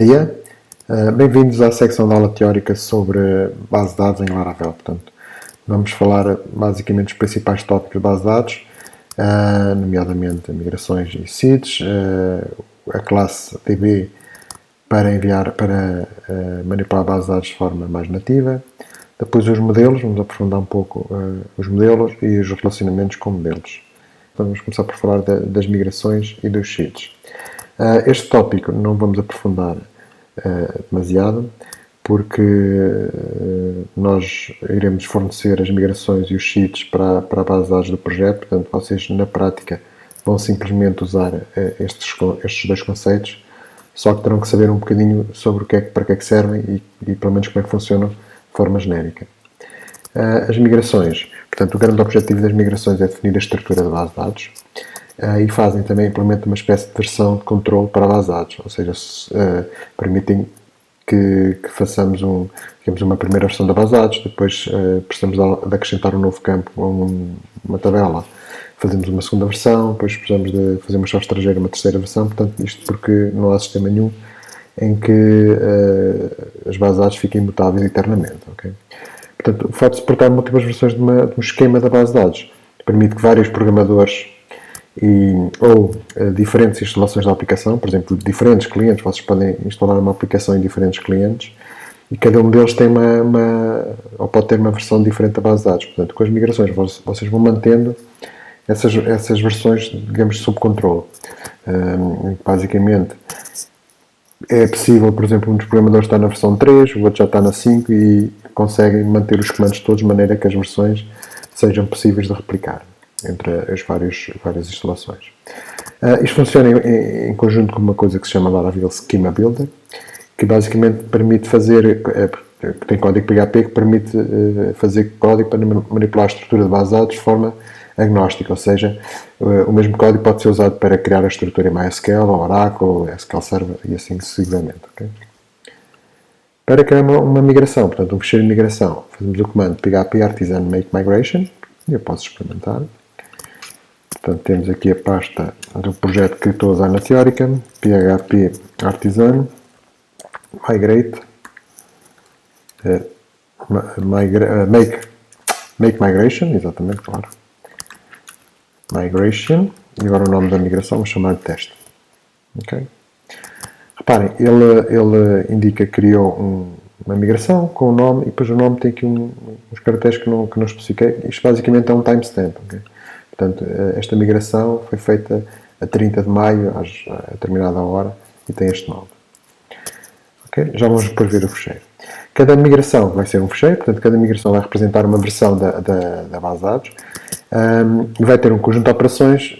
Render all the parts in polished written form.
Dia. Bem-vindos à secção da aula teórica sobre base de dados em Laravel. Portanto, vamos falar basicamente dos principais tópicos de base de dados, nomeadamente migrações e seeds, a classe DB para manipular a base de dados de forma mais nativa, depois os modelos, vamos aprofundar um pouco os modelos e os relacionamentos com modelos. Então, vamos começar por falar das migrações e dos seeds. Este tópico não vamos aprofundar demasiado, porque nós iremos fornecer as migrações e os sheets para a base de dados do projeto. Portanto, vocês na prática vão simplesmente usar estes dois conceitos, só que terão que saber um bocadinho sobre para que é que servem e pelo menos como é que funcionam de forma genérica. As migrações, portanto, o grande objetivo das migrações é definir a estrutura da base de dados. E também implementam uma espécie de versão de controle para a base de dados, ou seja, permitem que façamos uma primeira versão da base de dados, depois precisamos de acrescentar um novo campo a uma tabela, fazemos uma segunda versão, depois precisamos de fazer uma chave estrangeira, uma terceira versão. Portanto, isto porque não há sistema nenhum em que as bases de dados fiquem imutáveis eternamente. Okay? Portanto, o facto de suportar múltiplas versões de um esquema da base de dados permite que vários programadores ou diferentes instalações da aplicação, por exemplo, diferentes clientes, vocês podem instalar uma aplicação em diferentes clientes e cada um deles tem ou pode ter uma versão diferente da base de dados. Portanto, com as migrações vocês vão mantendo essas versões, digamos, sob controle. Basicamente, é possível, por exemplo, um dos programadores está na versão 3, o outro já está na 5 e conseguem manter os comandos todos de maneira que as versões sejam possíveis de replicar entre as várias instalações. Isto funciona em conjunto com uma coisa que se chama Laravel Schema Builder, que basicamente permite fazer, tem código PHP que permite fazer código para manipular a estrutura de base de dados de forma agnóstica, ou seja, o mesmo código pode ser usado para criar a estrutura em MySQL, ou Oracle, ou SQL Server e assim sucessivamente. Okay? Para criar uma migração, portanto, um fecheiro de migração, fazemos o comando php artisan make migration, e eu posso experimentar. Portanto, temos aqui a pasta do projeto que estou a usar na teórica, php artisan migrate make migration, exatamente, claro. Migration, e agora o nome da migração vou chamar de teste. Okay? Reparem, ele indica que criou uma migração com o nome e depois o nome tem aqui uns caracteres que não especifiquei. Isto basicamente é um timestamp. Okay? Portanto, esta migração foi feita a 30 de maio, a determinada hora, e tem este nome. Okay? Já vamos depois ver o fecheiro. Cada migração vai ser um fecheiro, portanto, cada migração vai representar uma versão da base de dados. Vai ter um conjunto de operações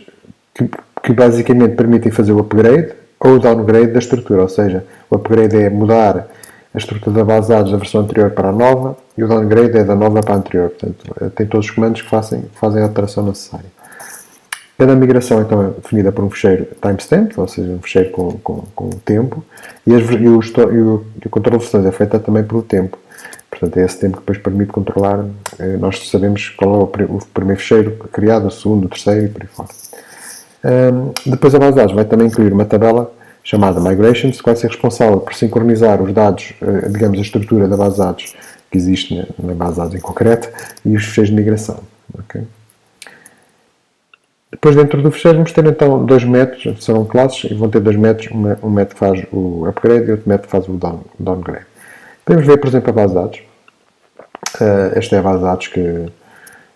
que basicamente permitem fazer o upgrade ou o downgrade da estrutura, ou seja, o upgrade é mudar a estrutura da base de dados da versão anterior para a nova e o downgrade é da nova para a anterior. Portanto, tem todos os comandos que fazem a alteração necessária. Cada migração então é definida por um fecheiro timestamp, ou seja, um fecheiro com o tempo, e o controle de versões é feito também pelo tempo. Portanto, é esse tempo que depois permite controlar. Nós sabemos qual é o primeiro fecheiro criado, o segundo, o terceiro e por aí fora. Depois a base de dados vai também incluir uma tabela chamada Migrations, que vai ser responsável por sincronizar os dados, digamos, a estrutura da base de dados que existe na base de dados em concreto e os fecheiros de migração. Okay? Depois, dentro do fecheiro, vamos ter então dois métodos, serão classes, e vão ter dois métodos, um método que faz o upgrade e outro método que faz o downgrade. Podemos ver, por exemplo, a base de dados. Esta é a base de dados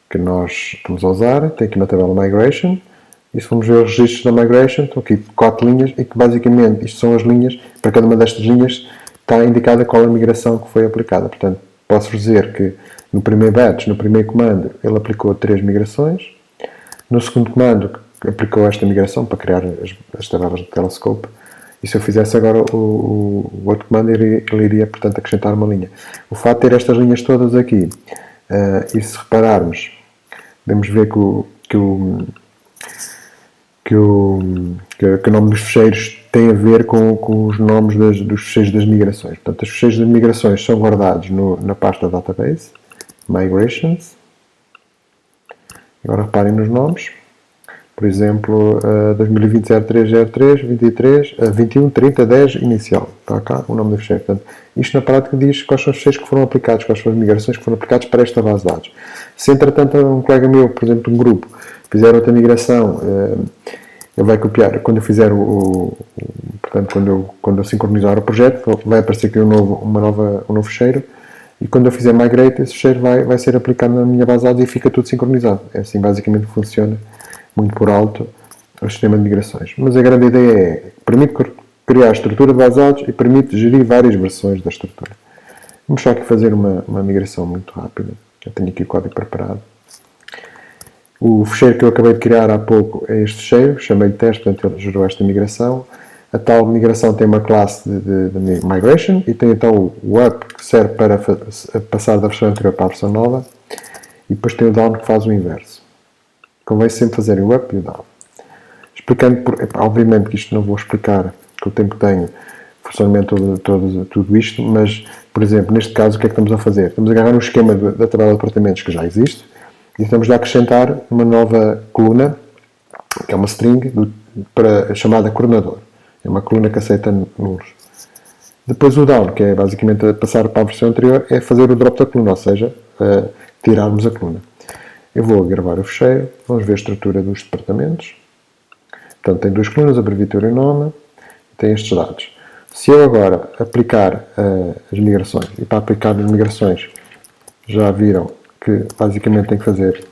que nós estamos a usar. Tem aqui uma tabela Migration. E se formos ver os registros da Migration, estão aqui 4 linhas e que basicamente isto são as linhas, para cada uma destas linhas está indicada qual a migração que foi aplicada. Portanto, posso dizer que no primeiro batch, no primeiro comando, ele aplicou 3 migrações. No segundo comando, aplicou esta migração para criar as tabelas de Telescope. E se eu fizesse agora o outro comando, ele iria, portanto, acrescentar uma linha. O fato de ter estas linhas todas aqui, e se repararmos, podemos ver que o nome dos fecheiros tem a ver com os nomes dos fecheiros das migrações. Portanto, os fecheiros das migrações são guardados na pasta Database, Migrations. Agora reparem nos nomes. Por exemplo, 2020-0303, 23, 21, 30, 10, inicial. Está cá o nome do fecheiro. Portanto, isto na prática diz quais são os fecheiros que foram aplicados, quais foram as migrações que foram aplicadas para esta base de dados. Se, entretanto, um colega meu, por exemplo, um grupo, fizer outra migração, ele vai copiar, quando eu fizer portanto, quando eu sincronizar o projeto, vai aparecer aqui um novo fecheiro, e quando eu fizer migrate, esse fecheiro vai ser aplicado na minha base de dados e fica tudo sincronizado. É assim basicamente que funciona, muito por alto, o sistema de migrações. Mas a grande ideia é que permite criar a estrutura de base de dados e permite gerir várias versões da estrutura. Vamos só aqui fazer uma migração muito rápida. Eu tenho aqui o código preparado. O fecheiro que eu acabei de criar há pouco é este fecheiro, chamei-lhe teste, portanto ele gerou esta migração. A tal migração tem uma classe de migration e tem então o up, que serve para passar da versão anterior para a versão nova, e depois tem o down, que faz o inverso. Convém sempre fazer o up e o down. Explicando, obviamente que isto não vou explicar, que o tempo que tenho, o funcionamento de tudo isto, mas, por exemplo, neste caso, o que é que estamos a fazer? Estamos a agarrar um esquema da tabela de departamentos que já existe e estamos a acrescentar uma nova coluna, que é uma string, chamada coordenador. É uma coluna que aceita nulos. Depois o down, que é basicamente passar para a versão anterior, é fazer o drop da coluna, ou seja, tirarmos a coluna. Eu vou gravar o fecheiro, vamos ver a estrutura dos departamentos. Portanto, tem duas colunas, abreviatura e nome, e tem estes dados. Se eu agora aplicar as migrações, e para aplicar as migrações já viram que basicamente tem que fazer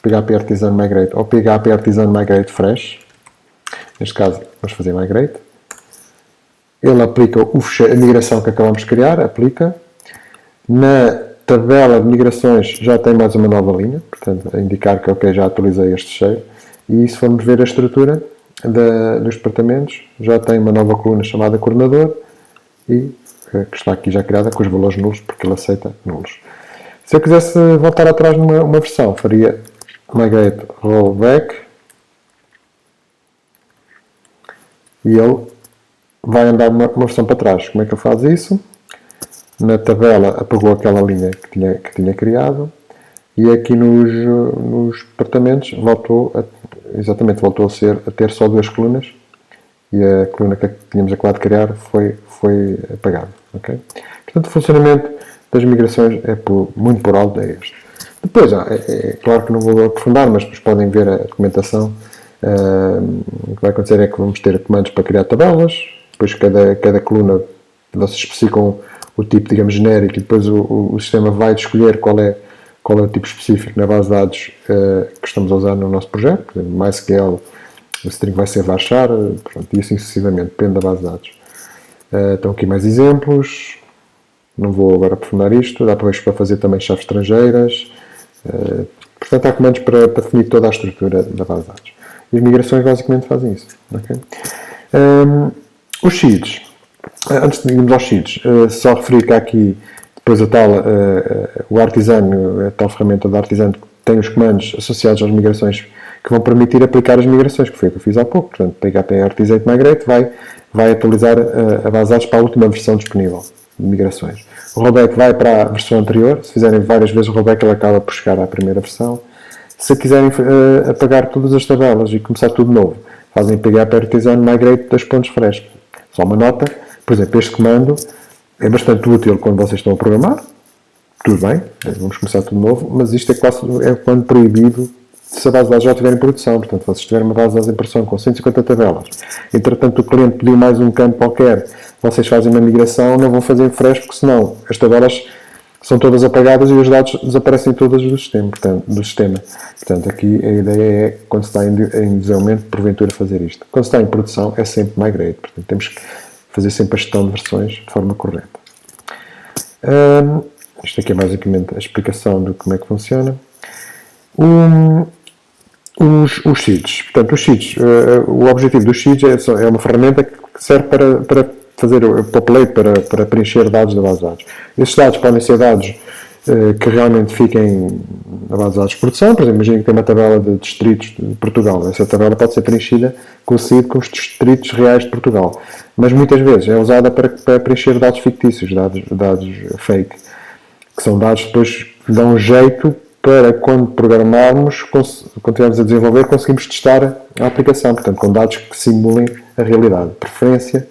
PHP Artisan Migrate ou PHP Artisan Migrate Fresh. Neste caso, vamos fazer Migrate. Ele aplica a migração que acabamos de criar, aplica. Na tabela de migrações já tem mais uma nova linha, portanto, a indicar que ok, já atualizei este fecheiro. E se formos ver a estrutura dos departamentos, já tem uma nova coluna chamada coordenador e que está aqui já criada com os valores nulos, porque ele aceita nulos. Se eu quisesse voltar atrás numa versão, faria migrate rollback e ele vai andar uma versão para trás. Como é que ele faz isso? Na tabela apagou aquela linha que tinha criado e aqui nos departamentos voltou a ter só duas colunas e a coluna que tínhamos acabado de criar foi apagada. Okay? Portanto, o funcionamento das migrações é muito por alto, é este. Depois, é claro que não vou aprofundar, mas depois podem ver a documentação. O que vai acontecer é que vamos ter comandos para criar tabelas, depois cada coluna vocês especificam o tipo, digamos, genérico, e depois o sistema vai escolher qual é o tipo específico na base de dados que estamos a usar no nosso projeto. Por exemplo, MySQL, o string vai ser varchar, e assim sucessivamente, depende da base de dados. Estão aqui mais exemplos. Não vou agora aprofundar isto. Dá para fazer também chaves estrangeiras. Portanto, há comandos para definir toda a estrutura da base de dados. E as migrações basicamente fazem isso. Okay? Os sheets. Antes de irmos aos sheets, só referir que há aqui depois o Artisan, a tal ferramenta da Artisan, tem os comandos associados às migrações que vão permitir aplicar as migrações, que foi o que eu fiz há pouco. Portanto, PHP Artisan Migrate vai atualizar a base de dados para a última versão disponível de migrações. O rollback vai para a versão anterior. Se fizerem várias vezes o rollback, ele acaba por chegar à primeira versão. Se quiserem apagar todas as tabelas e começar tudo novo, fazem PHP Artisan Migrate 2 pontos fresh. Só uma nota, por exemplo, este comando é bastante útil quando vocês estão a programar. Tudo bem, vamos começar tudo novo, mas isto é quando proibido se a base de dados já estiver em produção. Portanto, se vocês tiverem uma base de dados em produção com 150 tabelas, entretanto o cliente pediu mais um campo qualquer, vocês fazem uma migração, não vão fazer fresh, porque senão as tabelas são todas apagadas e os dados desaparecem todos do sistema. Portanto, aqui a ideia é, quando se está em desenvolvimento, porventura fazer isto. Quando se está em produção, é sempre migrate. Portanto, temos que fazer sempre a gestão de versões de forma correta. Isto aqui é basicamente a explicação de como é que funciona. Os sheets. Portanto, os sheets, o objetivo dos sheets é uma ferramenta que serve para fazer o populate, para preencher dados da base de dados. Esses dados podem ser dados que realmente fiquem na base de dados de produção. Por exemplo, imaginem que tem uma tabela de distritos de Portugal. Essa tabela pode ser preenchida com os distritos reais de Portugal. Mas muitas vezes é usada para preencher dados fictícios, dados fake, que são dados que depois dão um jeito para quando programarmos, quando estivermos a desenvolver, conseguimos testar a aplicação, portanto, com dados que simulem a realidade. De preferência,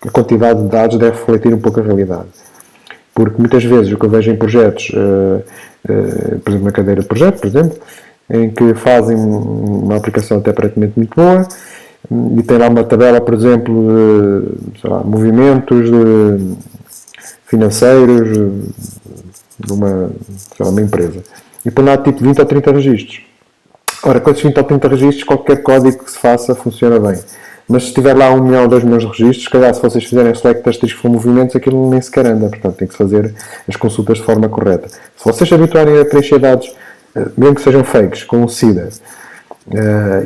a quantidade de dados deve refletir um pouco a realidade. Porque muitas vezes o que eu vejo em projetos, por exemplo, na cadeira de projeto, por exemplo, em que fazem uma aplicação até aparentemente muito boa e tem lá uma tabela, por exemplo, de, sei lá, movimentos financeiros de uma empresa. E põe lá tipo 20 ou 30 registros. Ora, com esses 20 ou 30 registros, qualquer código que se faça funciona bem. Mas se tiver lá 1 milhão ou 2 milhões de registros, se calhar se vocês fizerem select asterisco for movimentos, aquilo nem sequer anda. Portanto, tem que se fazer as consultas de forma correta. Se vocês se habituarem a preencher dados, mesmo que sejam fakes, com o SIDA,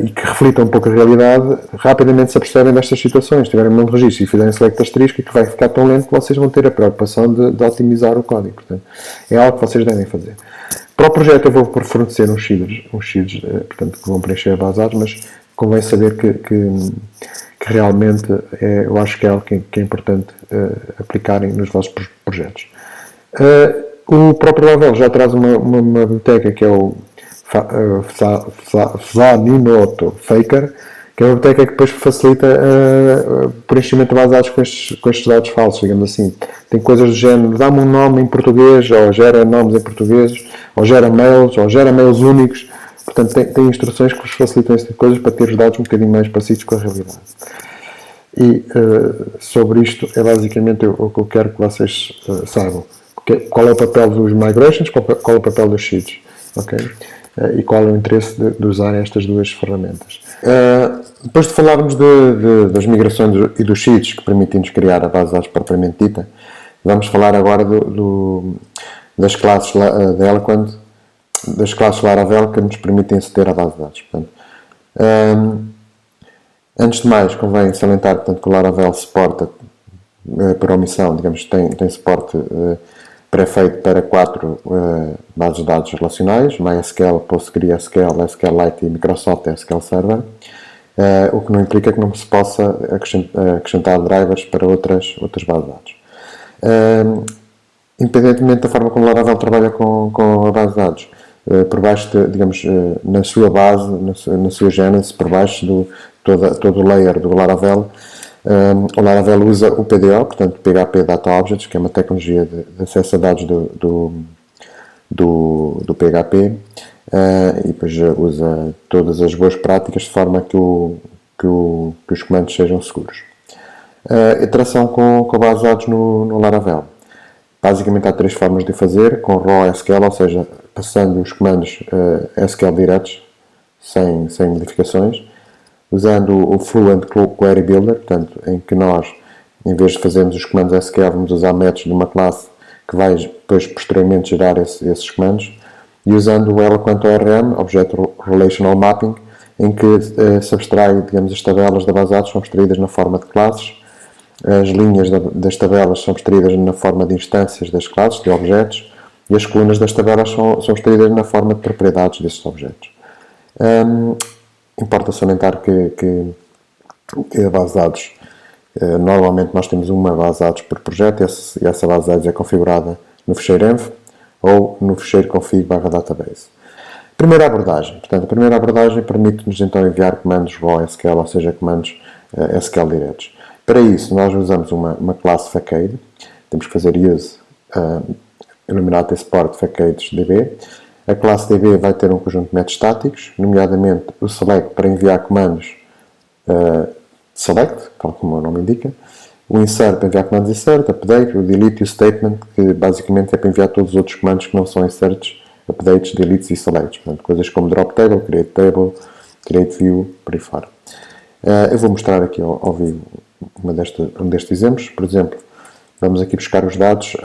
e que reflitam um pouco a realidade, rapidamente se apercebem destas situações. Se tiverem um monte de registros e fizerem select asterisco, que vai ficar tão lento que vocês vão ter a preocupação de otimizar o código. Portanto, é algo que vocês devem fazer. Para o projeto eu vou fornecer uns sheets, portanto, que vão preencher a base de dados, mas convém saber que realmente eu acho que é algo que é importante aplicarem nos vossos projetos. O próprio Laravel já traz uma biblioteca que é o Fzaninoto Faker, que é uma biblioteca que depois facilita o preenchimento de base de dados com estes dados falsos, digamos assim. Tem coisas do género, dá-me um nome em português, ou gera nomes em português, ou gera mails únicos. Portanto, tem instruções que vos facilitam esse tipo de coisas para ter os dados um bocadinho mais parecidos com a realidade. E sobre isto é basicamente o que eu quero que vocês saibam. Qual é o papel dos migrations, qual é o papel dos sheets, ok? E qual é o interesse de usar estas duas ferramentas. Depois de falarmos das migrações e dos sheets que permitem-nos criar a base de dados propriamente dita, vamos falar agora das classes da Eloquent, das classes Laravel que nos permitem aceder à base de dados. Portanto, antes de mais, convém salientar portanto, que o Laravel suporta, por omissão, digamos, tem suporte pré-feito para 4 bases de dados relacionais: MySQL, PostgreSQL, SQLite e Microsoft SQL Server, o que não implica que não se possa acrescentar drivers para outras bases de dados. Independentemente da forma como o Laravel trabalha com a base de dados, por baixo, digamos, na sua base, na sua gênese, por baixo de todo o layer do Laravel, o Laravel usa o PDO, portanto PHP Data Objects, que é uma tecnologia de acesso a dados do PHP, e depois usa todas as boas práticas de forma que os comandos sejam seguros. Iteração com a base de dados no Laravel. Basicamente há 3 formas de fazer: com raw SQL, ou seja, passando os comandos SQL diretos, sem modificações, usando o Fluent Query Builder, portanto, em que nós, em vez de fazermos os comandos SQL, vamos usar métodos de uma classe que vai depois posteriormente gerar esses comandos, e usando o Eloquent ORM, Object Relational Mapping, em que se abstrai, digamos, as tabelas da base de dados são extraídas na forma de classes, as linhas das tabelas são extraídas na forma de instâncias das classes, de objetos, e as colunas das tabelas são extraídas na forma de propriedades desses objetos. Importa salientar que a base de dados, normalmente nós temos uma base de dados por projeto, e essa base de dados é configurada no ficheiro env ou no ficheiro config/database. Primeira abordagem. Portanto, a primeira abordagem permite-nos então enviar comandos raw SQL, ou seja, comandos SQL diretos. Para isso, nós usamos uma classe facade. Temos que fazer use enumerate export facades db. A classe db vai ter um conjunto de métodos estáticos, nomeadamente o select para enviar comandos select, tal como o nome indica, o insert para enviar comandos insert, update, o delete e o statement, que basicamente é para enviar todos os outros comandos que não são inserts, updates, deletes e selects. Portanto, coisas como drop table, create view, por aí fora. Eu vou mostrar aqui ao vivo um destes exemplos. Por exemplo, vamos aqui buscar os dados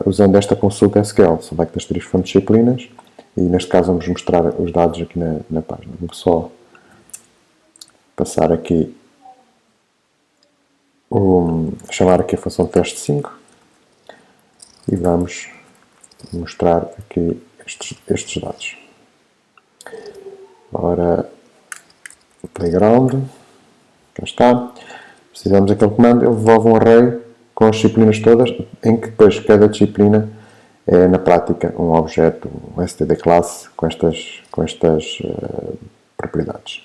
usando esta consulta SQL, select as 3 fontes disciplinas, e neste caso vamos mostrar os dados aqui na página. Vou só passar aqui, chamar aqui a função teste 5 e vamos mostrar aqui estes dados. Ora, playground, cá está. Precisamos daquele comando, ele devolve um array com as disciplinas todas, em que depois cada disciplina é na prática um objeto, um std class com estas propriedades.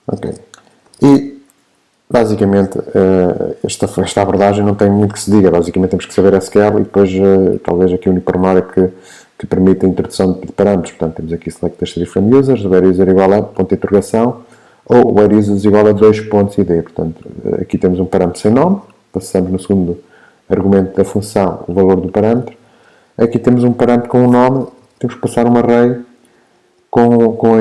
Ok. E basicamente esta abordagem não tem muito que se diga, basicamente temos que saber SQL e depois talvez aqui o único pormenor é que permite a introdução de parâmetros. Portanto, temos aqui select history from users, where user igual a ponto de interrogação, ou where users igual a 2 pontos id. Portanto, aqui temos um parâmetro sem nome, passamos no segundo argumento da função o valor do parâmetro. Aqui temos um parâmetro com um nome, temos que passar um array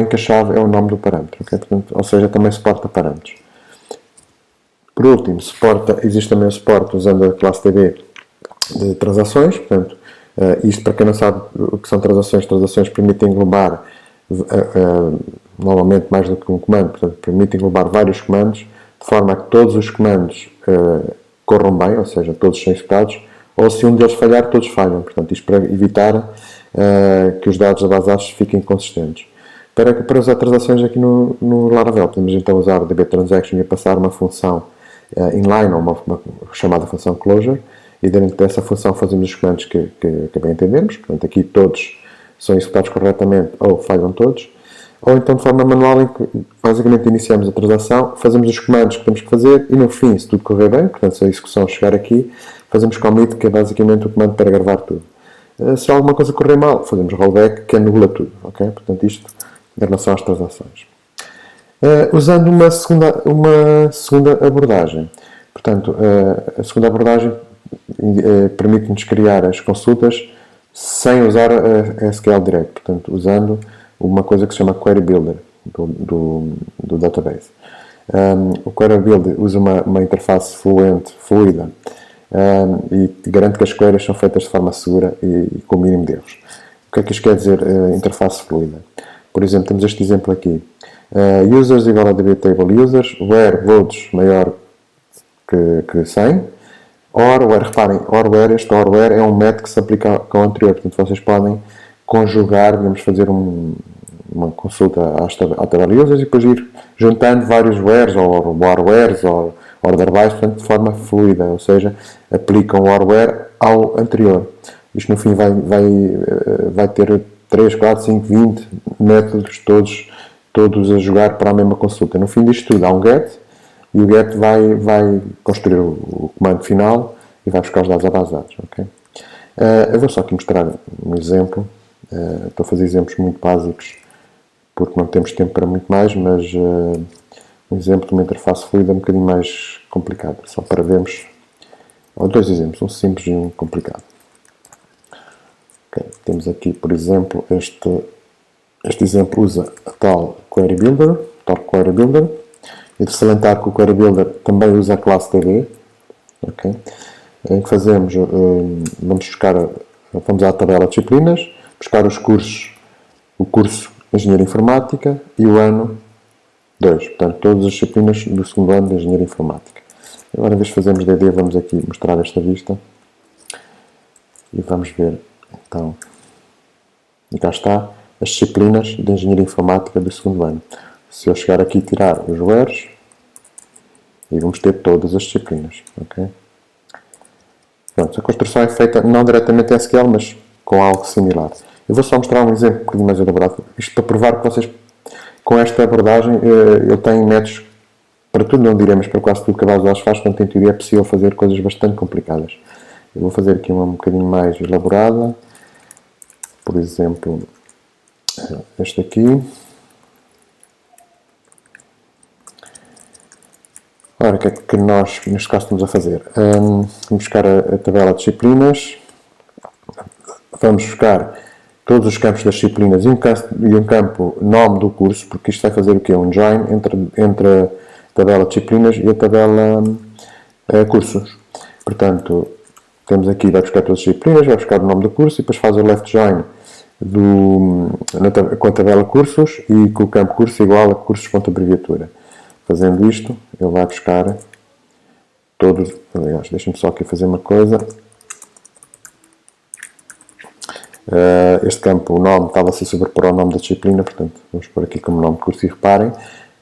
em que a chave é o nome do parâmetro. Okay? Portanto, ou seja, também suporta parâmetros. Por último, existe também o suporte usando a classe DB de transações. Portanto, isto para quem não sabe o que são transações, transações permitem englobar normalmente mais do que um comando, portanto, permite englobar vários comandos, de forma a que todos os comandos corram bem, ou seja, todos são executados, ou se um deles falhar, todos falham. Portanto, isto para evitar que os dados da base de dados fiquem consistentes. Para usar transações aqui no Laravel, podemos então usar o dbTransaction e passar uma função inline, ou uma chamada função closure, e dentro dessa função fazemos os comandos que bem entendemos. Portanto, aqui todos são executados corretamente ou falham todos. Ou então de forma manual, em que basicamente iniciamos a transação, fazemos os comandos que temos que fazer e no fim, se tudo correr bem, portanto se a execução chegar aqui, fazemos commit, que é basicamente o comando para gravar tudo. Se alguma coisa correr mal, fazemos rollback, que anula tudo. Okay? Portanto, isto em relação às transações. Usando uma segunda abordagem. Portanto, a segunda abordagem permite-nos criar as consultas sem usar a SQL direto. Portanto, usando uma coisa que se chama Query Builder do database. O Query Builder usa uma interface fluida e garante que as queries são feitas de forma segura e com o mínimo de erros. O que é que isto quer dizer, interface fluida? Por exemplo, temos este exemplo aqui. Users igual a dbTable users, where loads maior que 100, where, reparem, where, este where é um método que se aplica ao anterior, portanto vocês podem conjugar, podemos fazer uma consulta à tabela users e depois ir juntando vários wheres, ou wheres, ou order by, portanto de forma fluida, ou seja, aplicam o where ao anterior. Isto no fim vai ter 3, 4, 5, 20 métodos todos a jogar para a mesma consulta. No fim disto tudo há um get, e o get vai construir o comando final e vai buscar os dados à base de dados. Okay? Eu vou só aqui mostrar um exemplo. Estou a fazer exemplos muito básicos porque não temos tempo para muito mais, mas um exemplo de uma interface fluida um bocadinho mais complicada, só para vermos. Dois exemplos, um simples e um complicado. Okay. Temos aqui, por exemplo, este exemplo usa a tal Query Builder, e de salientar que o Query Builder também usa a classe DB, okay? Em que vamos à tabela de disciplinas, buscar os cursos, o curso de Engenharia Informática e o ano 2, portanto todas as disciplinas do segundo ano de Engenharia Informática. Agora, em vez de fazermos DD, vamos aqui mostrar esta vista e vamos ver, então, e cá está, as disciplinas de Engenharia Informática do segundo ano. Se eu chegar aqui e tirar os wheres, e vamos ter todas as disciplinas. Okay? Pronto, a construção é feita não diretamente em SQL, mas com algo similar. Eu vou só mostrar um exemplo um bocadinho mais elaborado. Isto para provar que vocês, com esta abordagem, ele tem métodos para tudo, não diremos para quase tudo que a base de dados faz, portanto, em teoria é possível fazer coisas bastante complicadas. Eu vou fazer aqui uma um bocadinho mais elaborada. Por exemplo, este aqui. Ora, o que é que nós, neste caso, estamos a fazer? Vamos buscar a tabela de disciplinas. Vamos buscar todos os campos das disciplinas e um campo nome do curso, porque isto vai fazer o quê? Um join entre a tabela de disciplinas e a tabela cursos. Portanto, temos aqui, vai buscar todas as disciplinas, vai buscar o nome do curso e depois faz o left join com a tabela cursos e com o campo curso igual a cursos.abreviatura. Fazendo isto, ele vai buscar todos. Aliás, deixem-me só aqui fazer uma coisa. Este campo, o nome, estava-se a sobrepor ao nome da disciplina, portanto, vamos pôr aqui como nome de curso e reparem.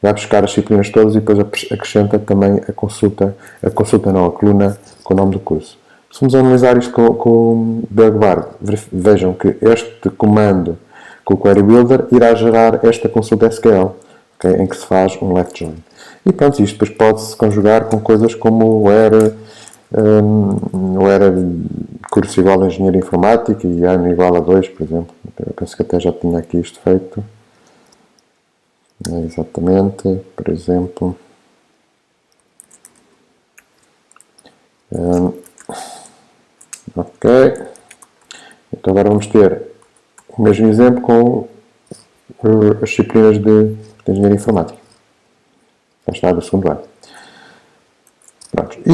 Vai buscar as disciplinas todas e depois acrescenta também a coluna com o nome do curso. Se vamos analisar isto com o bug bar, vejam que este comando com o Query Builder irá gerar esta consulta SQL, okay, em que se faz um left join. E pronto, isto depois pode-se conjugar com coisas como o era curso igual a engenharia informática e ano igual a 2, por exemplo. Eu penso que até já tinha aqui isto feito. Exatamente, por exemplo. Ok. Então agora vamos ter o mesmo exemplo com as disciplinas de engenharia informática. Já está do segundo ano. Pronto. E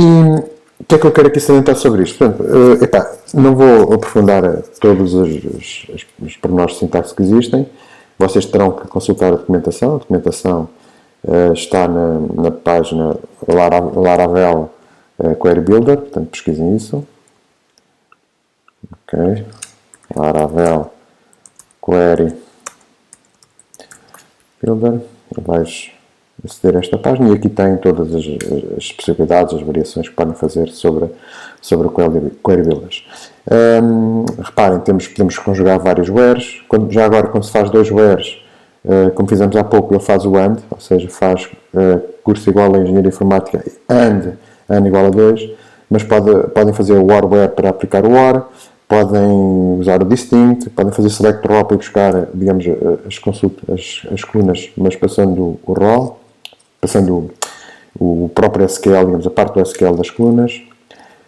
o que é que eu quero aqui salientar sobre isto? Portanto, não vou aprofundar todos os pormenores de sintaxe que existem. Vocês terão que consultar a documentação. A documentação está na página Laravel Query Builder, portanto pesquisem isso. Ok. Laravel Query Builder. Vais aceder a esta página e aqui tem todas as possibilidades, as variações que podem fazer sobre o Query Builders. Reparem, podemos conjugar vários wheres. Já agora, quando se faz dois wheres, como fizemos há pouco, ele faz o AND, ou seja, faz curso igual a engenharia informática AND igual a 2, mas podem fazer o OR where para aplicar o OR, podem usar o distinct, podem fazer select row para buscar, digamos, as colunas, mas passando o row, passando o próprio SQL, digamos, a parte do SQL das colunas.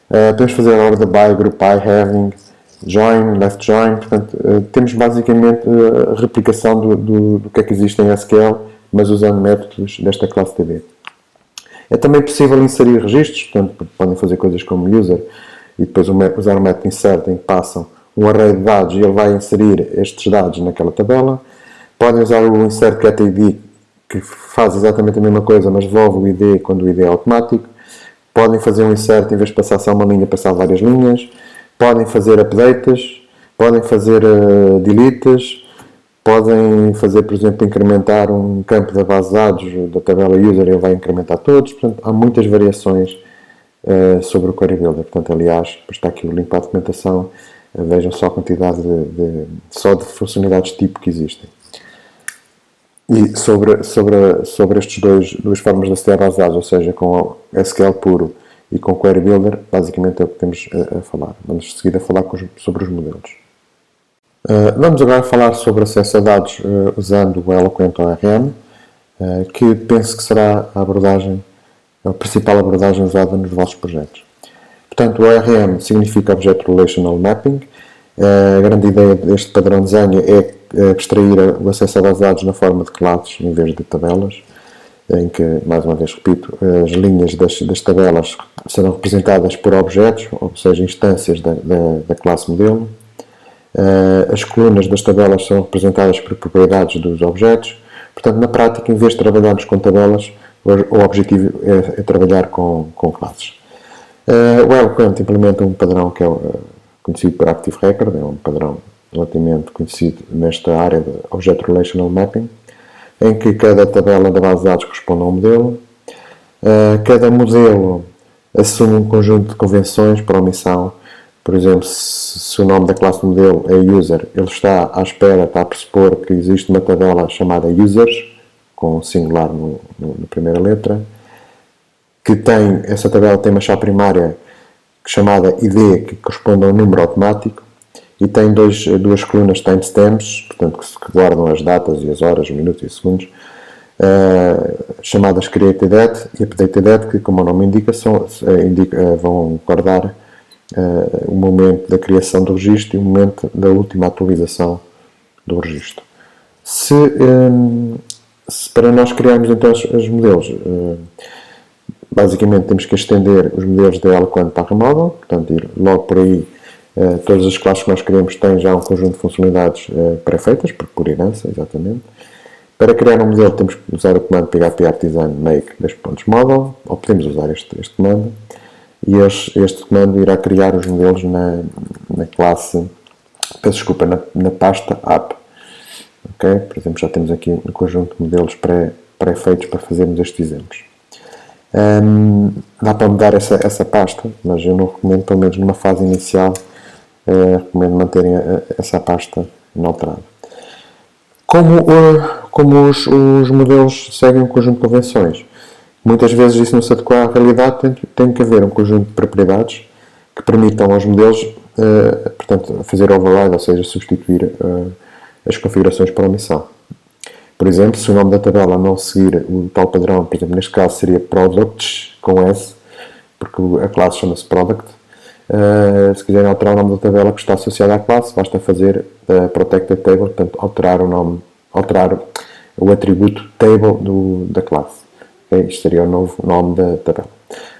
Podemos fazer a order by, group by, having, join, left join. Portanto, temos basicamente a replicação do que é que existe em SQL, mas usando métodos desta classe DB. É também possível inserir registros, portanto, podem fazer coisas como user e depois usar o método insert em que passam um array de dados e ele vai inserir estes dados naquela tabela. Podem usar o insert get ID, que faz exatamente a mesma coisa, mas devolve o ID quando o ID é automático. Podem fazer um insert, em vez de passar só uma linha, passar várias linhas. Podem fazer updates, podem fazer deletes, podem fazer, por exemplo, incrementar um campo da base de dados da tabela user e ele vai incrementar todos. Portanto, há muitas variações sobre o Query Builder. Portanto, aliás, está aqui o link para a documentação. Vejam só a quantidade de funcionalidades tipo que existem. E sobre estes duas formas de aceder à base de dados, ou seja, com o SQL puro e com o Query Builder, basicamente é o que temos a falar. Vamos de seguida falar sobre os modelos. Vamos agora falar sobre acesso a dados usando o Eloquent ORM, que penso que será a principal abordagem usada nos vossos projetos. Portanto, o ORM significa Object Relational Mapping. A grande ideia deste padrão de desenho é extrair o acesso a bases de dados na forma de classes em vez de tabelas, em que, mais uma vez repito, as linhas das tabelas serão representadas por objetos, ou seja, instâncias da classe modelo. As colunas das tabelas são representadas por propriedades dos objetos. Portanto, na prática, em vez de trabalharmos com tabelas, o objetivo é trabalhar com classes. O Eloquent implementa um padrão que é conhecido por Active Record, é um padrão relativamente conhecido nesta área de Object Relational Mapping, em que cada tabela da base de dados corresponde a um modelo. Cada modelo assume um conjunto de convenções para omissão. Por exemplo, se o nome da classe modelo é user, ele está a pressupor que existe uma tabela chamada users, com singular na primeira letra, que essa tabela tem uma chave primária chamada ID, que corresponde a um número automático, e tem duas colunas timestamps, portanto, que guardam as datas e as horas, os minutos e os segundos, chamadas createDate e updateDate, que, como o nome indica, vão guardar o momento da criação do registro e o momento da última atualização do registro. Se para nós criarmos então os modelos, basicamente temos que estender os modelos de Eloquent para a Model, portanto, logo por aí, todas as classes que nós queremos têm já um conjunto de funcionalidades pré-feitas, por herança, exatamente. Para criar um modelo temos que usar o comando php artisan make .model, ou podemos usar este comando, e este comando irá criar os modelos na classe, na pasta app. Okay? Por exemplo, já temos aqui um conjunto de modelos pré-feitos para fazermos estes exemplos. Dá para mudar essa pasta, mas eu não recomendo, pelo menos numa fase inicial, recomendo manterem essa pasta inalterada. Como os modelos seguem um conjunto de convenções, muitas vezes isso não se adequa à realidade, tem que haver um conjunto de propriedades que permitam aos modelos, portanto, fazer override, ou seja, substituir as configurações por omissão. Por exemplo, se o nome da tabela não seguir o tal padrão, por exemplo, neste caso seria products com S, porque a classe chama-se product. Se quiserem alterar o nome da tabela que está associada à classe, basta fazer protected table, portanto, alterar o atributo table da classe. Okay? Isto seria o novo nome da tabela.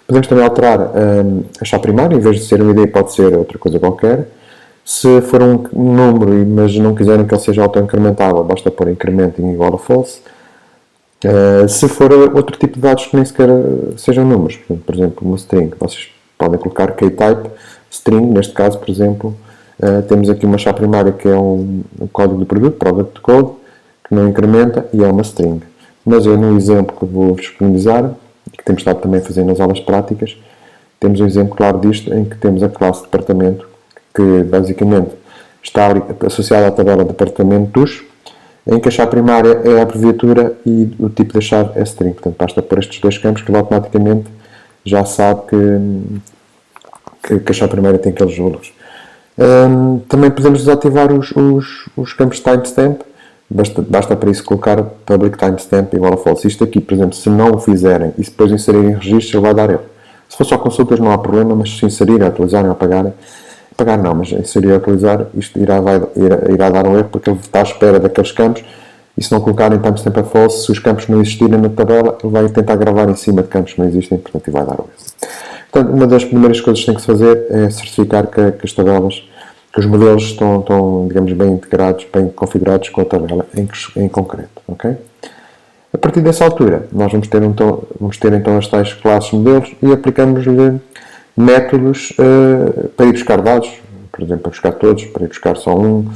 Podemos também alterar a chave primária, em vez de ser um ID, pode ser outra coisa qualquer. Se for um número, mas não quiserem que ele seja auto-incrementável, basta pôr incrementing igual a false. Se for outro tipo de dados que nem sequer sejam números, por exemplo, uma string, vocês podem colocar keytype string, neste caso, por exemplo, temos aqui uma chave primária que é um código do produto, product code, que não incrementa e é uma string. Mas eu, no exemplo que vou disponibilizar, que temos estado também a fazer nas aulas práticas, temos um exemplo claro disto, em que temos a classe departamento, que basicamente está associada à tabela departamentos, em que a chave primária é a abreviatura e o tipo da chave é string. Portanto, basta pôr estes dois campos que ele automaticamente já sabe que a chave primária tem aqueles valores. Também podemos desativar os campos timestamp. Basta para isso colocar public timestamp igual a false. Isto aqui, por exemplo, se não o fizerem e depois inserirem registro, ele vai dar erro. Se for só consultas não há problema, mas se inserirem, atualizarem ou apagarem, apagar não, mas inserir e atualizar, isto irá dar um erro porque ele está à espera daqueles campos e se não colocarem timestamp a false, se os campos não existirem na tabela, ele vai tentar gravar em cima de campos que não existem, portanto, e vai dar um erro. Portanto, uma das primeiras coisas que tem que se fazer é certificar que as tabelas, que os modelos estão, digamos, bem integrados, bem configurados com a tabela em concreto, ok? A partir dessa altura, nós vamos ter então as tais classes modelos e aplicamos-lhe métodos para ir buscar dados, por exemplo, para buscar todos, para ir buscar só um,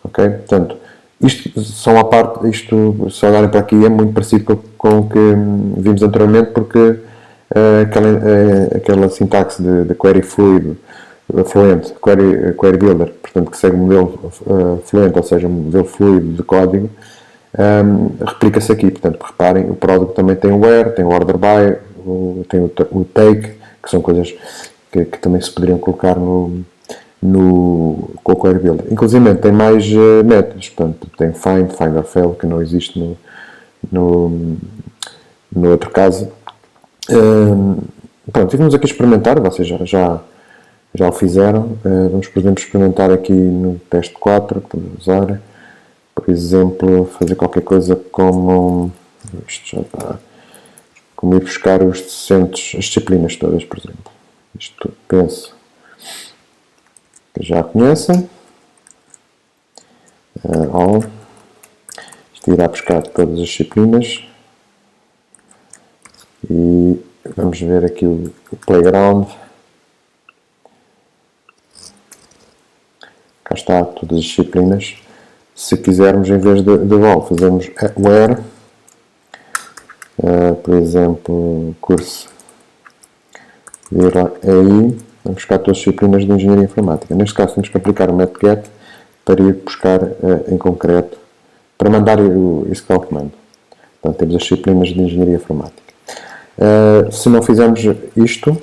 ok? Portanto, isto são à parte, isto, se olharem para aqui, é muito parecido com o que vimos anteriormente, porque aquela sintaxe de query fluid, fluent, query builder, portanto, que segue o modelo fluent, ou seja, um modelo fluido de código, replica-se aqui. Portanto, reparem, o product também tem o where, tem o order by, tem o take, que são coisas que também se poderiam colocar com o Query Builder. Inclusive tem mais métodos, portanto, tem find or fail, que não existe no outro caso. Pronto, e vamos aqui experimentar, vocês já o fizeram. Vamos, por exemplo, experimentar aqui no teste 4, que estamos a usar. Por exemplo, fazer qualquer coisa como isto já está, como ir buscar os docentes, as disciplinas todas, por exemplo. Isto penso que já conhecem. Isto irá buscar todas as disciplinas. E vamos ver aqui o playground. Cá está, todas as disciplinas. Se quisermos, em vez de all, fazemos where, por exemplo, curso aí, vamos buscar todas as disciplinas de engenharia informática. Neste caso, temos que aplicar o método get para ir buscar em concreto, para mandar esse comando. Portanto, temos as disciplinas de engenharia informática. Se não fizermos isto, ele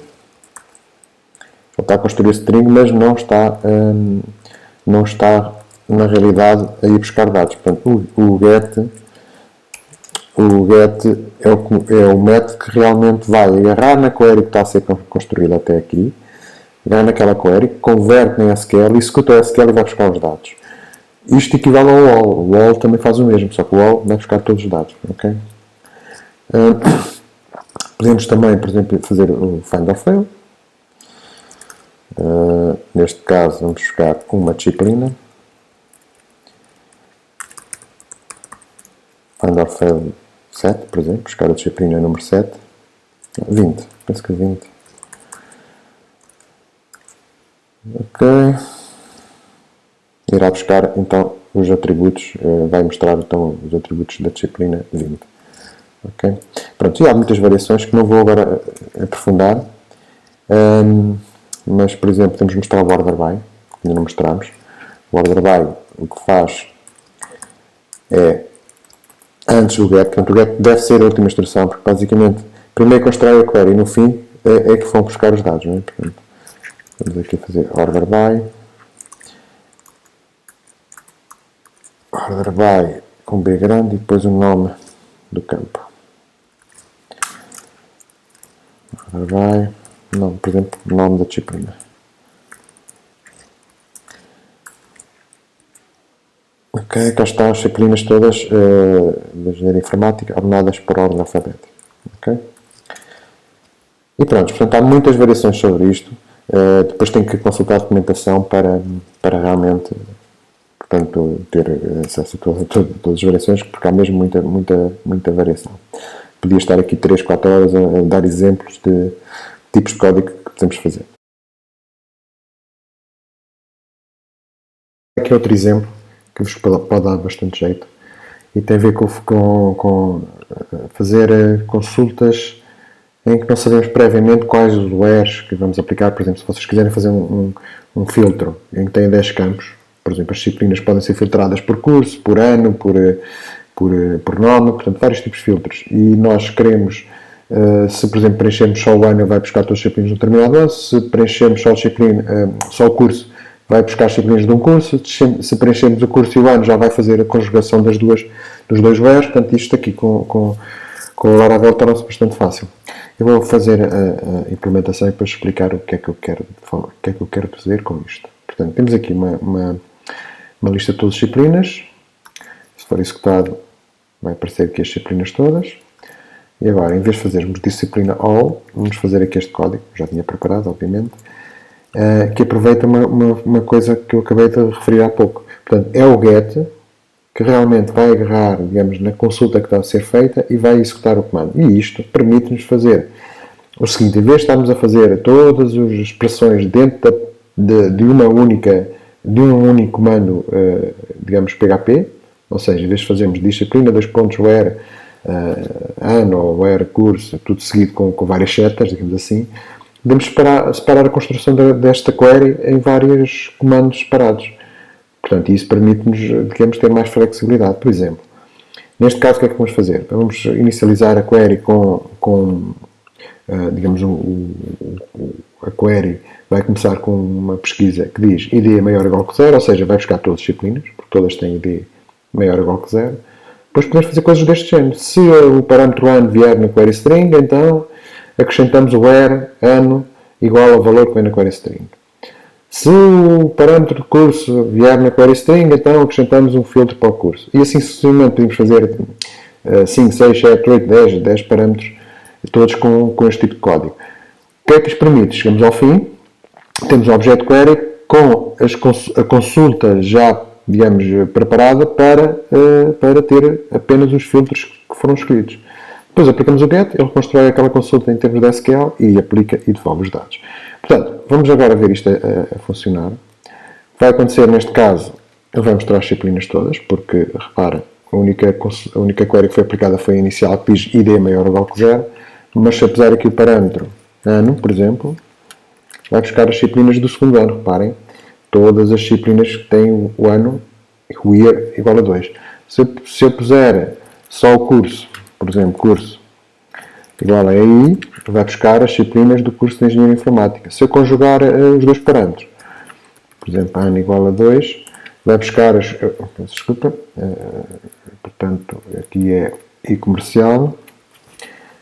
está a construir string, mas não está na realidade a ir buscar dados. Portanto, o get é o método que realmente vai agarrar na query que está a ser construída até aqui, agarrar naquela query, converte em SQL, executa o SQL e vai buscar os dados. Isto equivale ao all. O all também faz o mesmo, só que o all vai buscar todos os dados. Okay? Podemos também, por exemplo, fazer o find or fail. Neste caso, vamos buscar uma disciplina. Find or fail 7, por exemplo, buscar a disciplina número 7. 20, penso que 20. Ok. Irá buscar então os atributos, vai mostrar então os atributos da disciplina 20. Okay? Pronto, e há muitas variações que não vou agora aprofundar, mas, por exemplo, temos de mostrar o order by, que ainda não mostramos. O order by, o que faz é, antes do get, portanto, o get deve ser a última instrução, porque basicamente, primeiro constrói a query e no fim é que vão buscar os dados. Não é? Portanto, vamos aqui fazer order by com B grande e depois o nome do campo. Order by, não, por exemplo, o nome da disciplina. Ok, cá estão as disciplinas todas da engenharia informática, ordenadas por ordem alfabética. Okay? E pronto, portanto, há muitas variações sobre isto. Depois tenho que consultar a documentação para realmente, portanto, ter acesso a todas as variações, porque há mesmo muita variação. Podia estar aqui 3, 4 horas a dar exemplos de tipos de código que podemos fazer. Aqui outro exemplo que vos pode dar bastante jeito e tem a ver com fazer consultas em que não sabemos previamente quais os wares que vamos aplicar. Por exemplo, se vocês quiserem fazer um filtro em que tem 10 campos, por exemplo, as disciplinas podem ser filtradas por curso, por ano, por nome, portanto, vários tipos de filtros. E nós queremos, se por exemplo preenchermos só o ano, vai buscar todas as disciplinas de um determinado ano. Se preenchermos só o curso, vai buscar as disciplinas de um curso. Se preenchermos o curso e o ano, já vai fazer a conjugação dos dois wares. Portanto, isto aqui com o Laravel torna-se bastante fácil. Eu vou fazer a implementação e depois explicar o que é que eu quero fazer com isto. Portanto, temos aqui uma lista de todas as disciplinas. Se for executado, vai aparecer aqui as disciplinas todas. E agora, em vez de fazermos disciplina all, vamos fazer aqui este código, já tinha preparado, obviamente, que aproveita uma coisa que eu acabei de referir há pouco. Portanto, é o get que realmente vai agarrar, digamos, na consulta que está a ser feita e vai executar o comando. E isto permite-nos fazer o seguinte: em vez de estarmos a fazer todas as expressões dentro de um único comando, digamos, PHP, ou seja, em vez de fazermos disciplina, where ano ou where curso, tudo seguido com várias setas, digamos assim, podemos separar a construção desta query em vários comandos separados. Portanto, isso permite-nos, digamos, ter mais flexibilidade. Por exemplo, neste caso, o que é que vamos fazer? Vamos inicializar a query digamos, a query vai começar com uma pesquisa que diz id maior ou igual que 0, ou seja, vai buscar todas as disciplinas, porque todas têm id maior ou igual que 0. Depois podemos fazer coisas deste género. Se o parâmetro ano vier na query string, então acrescentamos o where ano igual ao valor que vem na query string. Se o parâmetro de curso vier na query string, então acrescentamos um filtro para o curso. E assim sucessivamente podemos fazer 5, 6, 7, 8, 10 parâmetros, todos com este tipo de código. O que é que isto permite? Chegamos ao fim, temos o objeto query com a consulta já, digamos, preparada para ter apenas os filtros que foram escolhidos. Depois aplicamos o get, ele constrói aquela consulta em termos de SQL e aplica e devolve os dados. Portanto, vamos agora ver isto a funcionar. Vai acontecer neste caso, ele vai mostrar as disciplinas todas, porque, repara, a única query que foi aplicada foi a inicial, que diz id maior ou igual que 0, mas se apesar aqui o parâmetro ano, por exemplo, vai buscar as disciplinas do segundo ano. Reparem, todas as disciplinas que têm o ano, o year igual a 2. Se eu puser só o curso, por exemplo, curso igual a EI, vai buscar as disciplinas do curso de Engenharia Informática. Se eu conjugar os dois parâmetros, por exemplo, ano igual a 2, vai buscar portanto, aqui é e-comercial,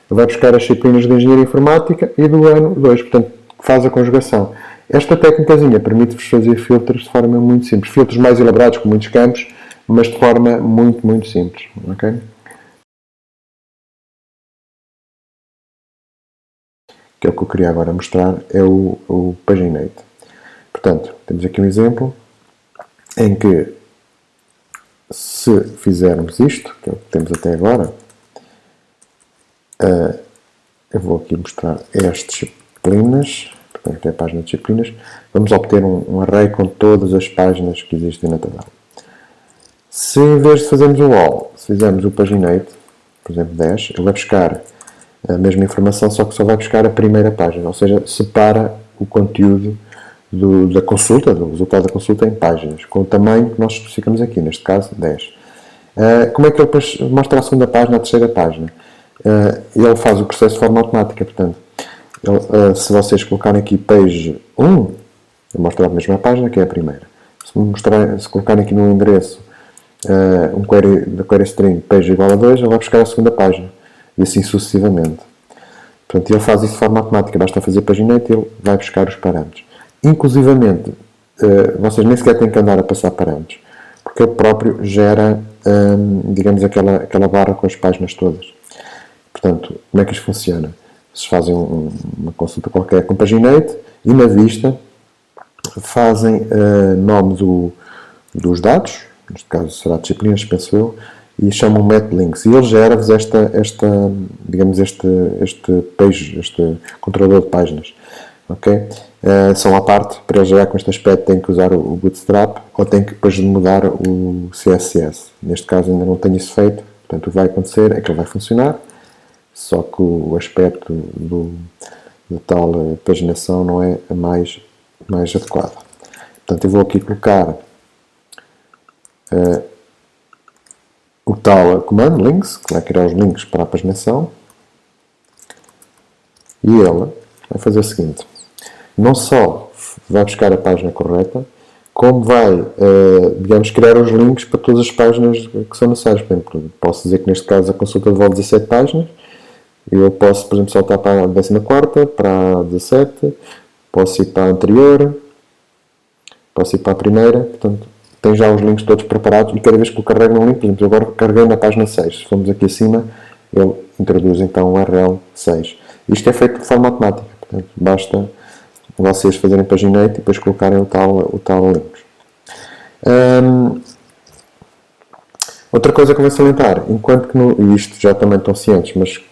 vai buscar as disciplinas de Engenharia Informática e do ano 2, portanto, faz a conjugação. Esta técnicazinha permite-vos fazer filtros de forma muito simples. Filtros mais elaborados com muitos campos, mas de forma muito, muito simples. Okay? Que é o que eu queria agora mostrar, é o Paginate. Portanto, temos aqui um exemplo em que, se fizermos isto, que é o que temos até agora, eu vou aqui mostrar as disciplinas, portanto, é a página de disciplinas, vamos obter um array com todas as páginas que existem na tabela. Se em vez de fazermos o all, se fizermos o Paginate, por exemplo 10, ele vai buscar a mesma informação, só que só vai buscar a primeira página, ou seja, separa o conteúdo da consulta, do resultado da consulta em páginas, com o tamanho que nós especificamos aqui, neste caso 10. Como é que ele depois mostra a segunda página, a terceira página? Ele faz o processo de forma automática, portanto, se vocês colocarem aqui page 1, ele mostra a mesma página que é a primeira. Se colocarem aqui no endereço da query string page igual a 2, ele vai buscar a segunda página, e assim sucessivamente. Portanto, ele faz isso de forma automática, basta fazer paginate e ele vai buscar os parâmetros. Inclusivamente, vocês nem sequer têm que andar a passar parâmetros, porque ele próprio gera, digamos, aquela barra com as páginas todas. Portanto, como é que isto funciona? Vocês fazem uma consulta qualquer com paginate e na vista fazem nome dos dados, neste caso será disciplinas, penso eu, e chamam metlinks. E ele gera-vos este page, este controlador de páginas. Okay? São à parte, para ele gerar com este aspecto tem que usar o Bootstrap ou tem que depois mudar o CSS. Neste caso ainda não tenho isso feito, portanto o que vai acontecer é que ele vai funcionar, só que o aspecto de tal paginação não é a mais adequado. Portanto eu vou aqui colocar o tal comando links, que vai criar os links para a paginação, e ele vai fazer o seguinte: não só vai buscar a página correta, como vai, digamos, criar os links para todas as páginas que são necessárias. Por exemplo, posso dizer que neste caso a consulta devolve 17 páginas, e eu posso, por exemplo, saltar para a 14ª, para a 17, posso ir para a anterior, posso ir para a primeira, portanto, tem já os links todos preparados e cada vez que eu carrego um link, por exemplo, eu agora carreguei na página 6, se formos aqui acima, ele introduz então o URL 6. Isto é feito de forma automática, portanto, basta vocês fazerem paginate e depois colocarem o tal link. Outra coisa que eu vou salientar, enquanto que e isto já também estão cientes, mas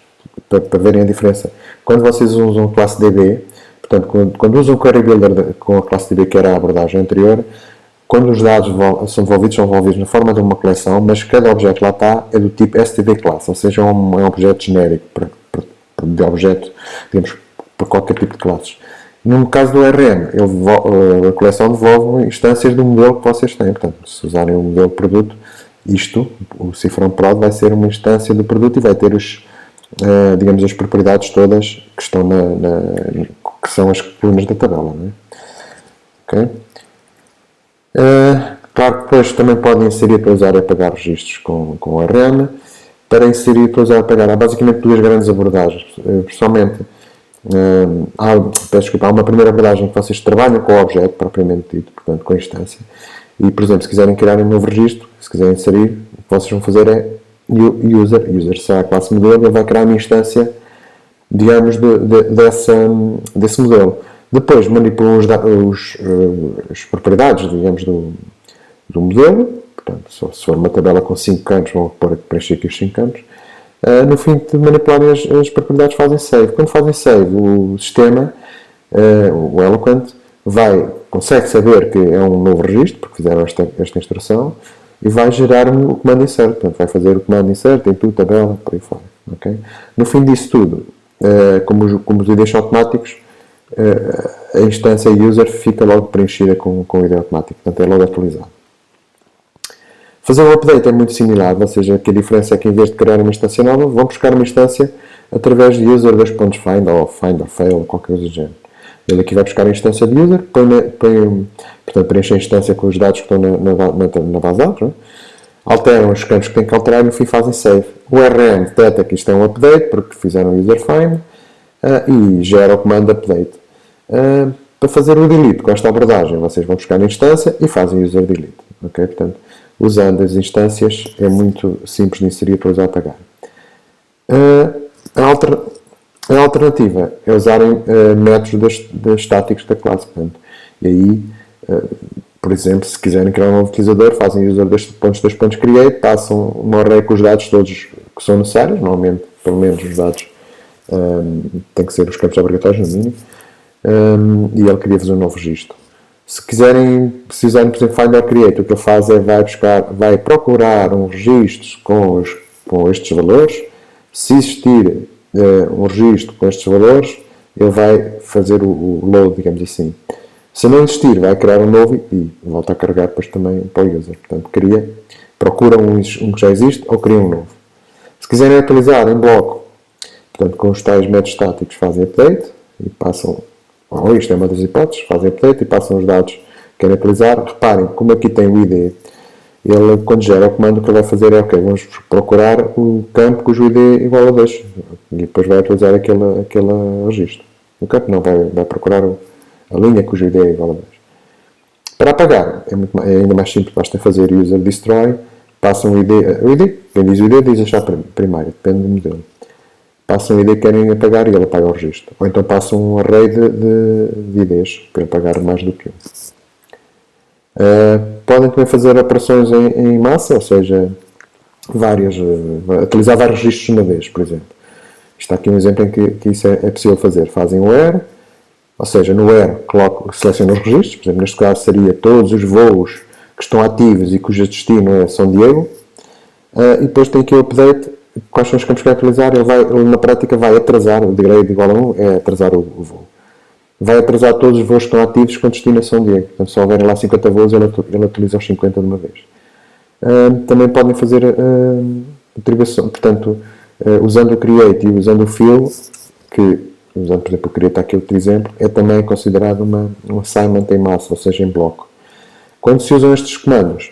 para verem a diferença, quando vocês usam a classe DB, portanto, quando usam o Query Builder com a classe DB, que era a abordagem anterior, quando os dados são devolvidos na forma de uma coleção, mas cada objeto lá está é do tipo std class, ou seja, é um objeto genérico de objeto, digamos, para qualquer tipo de classes. No caso do RM, a coleção devolve instâncias do modelo que vocês têm. Portanto, se usarem o modelo produto, o cifrão prod vai ser uma instância do produto e vai ter digamos, as propriedades todas que estão que são as colunas da tabela. Não é? Okay? Claro que depois também podem inserir para usar e apagar registros com o RM. Para inserir para usar e apagar, há basicamente duas grandes abordagens. Pessoalmente, há uma primeira abordagem que vocês trabalham com o objeto propriamente dito, portanto com a instância. E, por exemplo, se quiserem criar um novo registro, se quiserem inserir, o que vocês vão fazer é user será a classe modelo, ele vai criar uma instância, digamos, desse modelo. Depois manipulam as propriedades, digamos, do modelo. Portanto, se for uma tabela com 5 campos, vão preencher aqui os 5 campos. No fim de manipularem as propriedades, fazem save. Quando fazem save, o sistema, o Eloquent, consegue saber que é um novo registro, porque fizeram esta instrução, e vai gerar o comando insert. Portanto, vai fazer o comando insert em tudo, tabela, por aí fora. Okay? No fim disso tudo, como os IDs são automáticos, a instância user fica logo preenchida com o ID automático. Portanto, é logo atualizado. Fazer um update é muito similar, ou seja, que a diferença é que em vez de criar uma instância nova, vão buscar uma instância através de user.find ou find or fail, ou qualquer coisa do género. Ele aqui vai buscar a instância de user, portanto, preenche a instância com os dados que estão na base de dados, não é? Alteram os campos que têm que alterar e no fim fazem save. O RM detecta que isto é um update, porque fizeram user find, e gera o comando update. Para fazer o delete com esta abordagem, vocês vão buscar a instância e fazem user delete. Okay? Portanto, usando as instâncias é muito simples de inserir para usar e apagar. A alternativa é usarem métodos estáticos da classe. Portanto, e aí, por exemplo, se quiserem criar um novo utilizador, fazem user dois pontos create, passam uma array com os dados todos que são necessários, normalmente, pelo menos os dados têm que ser os campos obrigatórios, no mínimo, e ele cria fazer um novo registro. Se quiserem, precisarem, por exemplo, find or create, o que ele faz é vai procurar um registro com estes valores, Se existir um registro com estes valores, ele vai fazer o load, digamos assim. Se não existir, vai criar um novo e volta a carregar depois também para o user. Portanto, procura um que já existe ou cria um novo. Se quiserem atualizar em bloco, portanto, com os tais métodos estáticos, fazem update e passam, ou isto é uma das hipóteses, fazem update e passam os dados que querem atualizar. Reparem, como aqui tem o ID, ele, quando gera o comando, o que ele vai fazer é, ok, vamos procurar o campo cujo ID é igual a 2 e depois vai atualizar aquele registro. O campo não, vai procurar a linha cujo ID é igual a 2. Para apagar, é ainda mais simples, basta fazer user destroy, passam o ID, quem diz o ID diz a chave primária, depende do modelo. Passam o ID que querem apagar e ele apaga o registro. Ou então passam um array de IDs para apagar mais do que um. Podem também fazer operações em massa, ou seja, atualizar vários registros de uma vez, por exemplo. Está aqui um exemplo em que isso é possível fazer. Fazem o where, ou seja, no where selecionam os registros, por exemplo, neste caso seria todos os voos que estão ativos e cujo destino é São Diego, e depois tem aqui o update, quais são os campos que vai atualizar, ele na prática vai atrasar, o degrade igual a 1 é atrasar o voo. Vai atrasar todos os voos que estão ativos com destino a São Diego. Portanto, se houverem lá 50 voos, ele atualiza os 50 de uma vez. Também podem fazer atribuição, portanto, usando o create e usando o fill, que, usando por exemplo o create aqui outro exemplo, é também considerado um assignment em massa, ou seja, em bloco. Quando se usam estes comandos,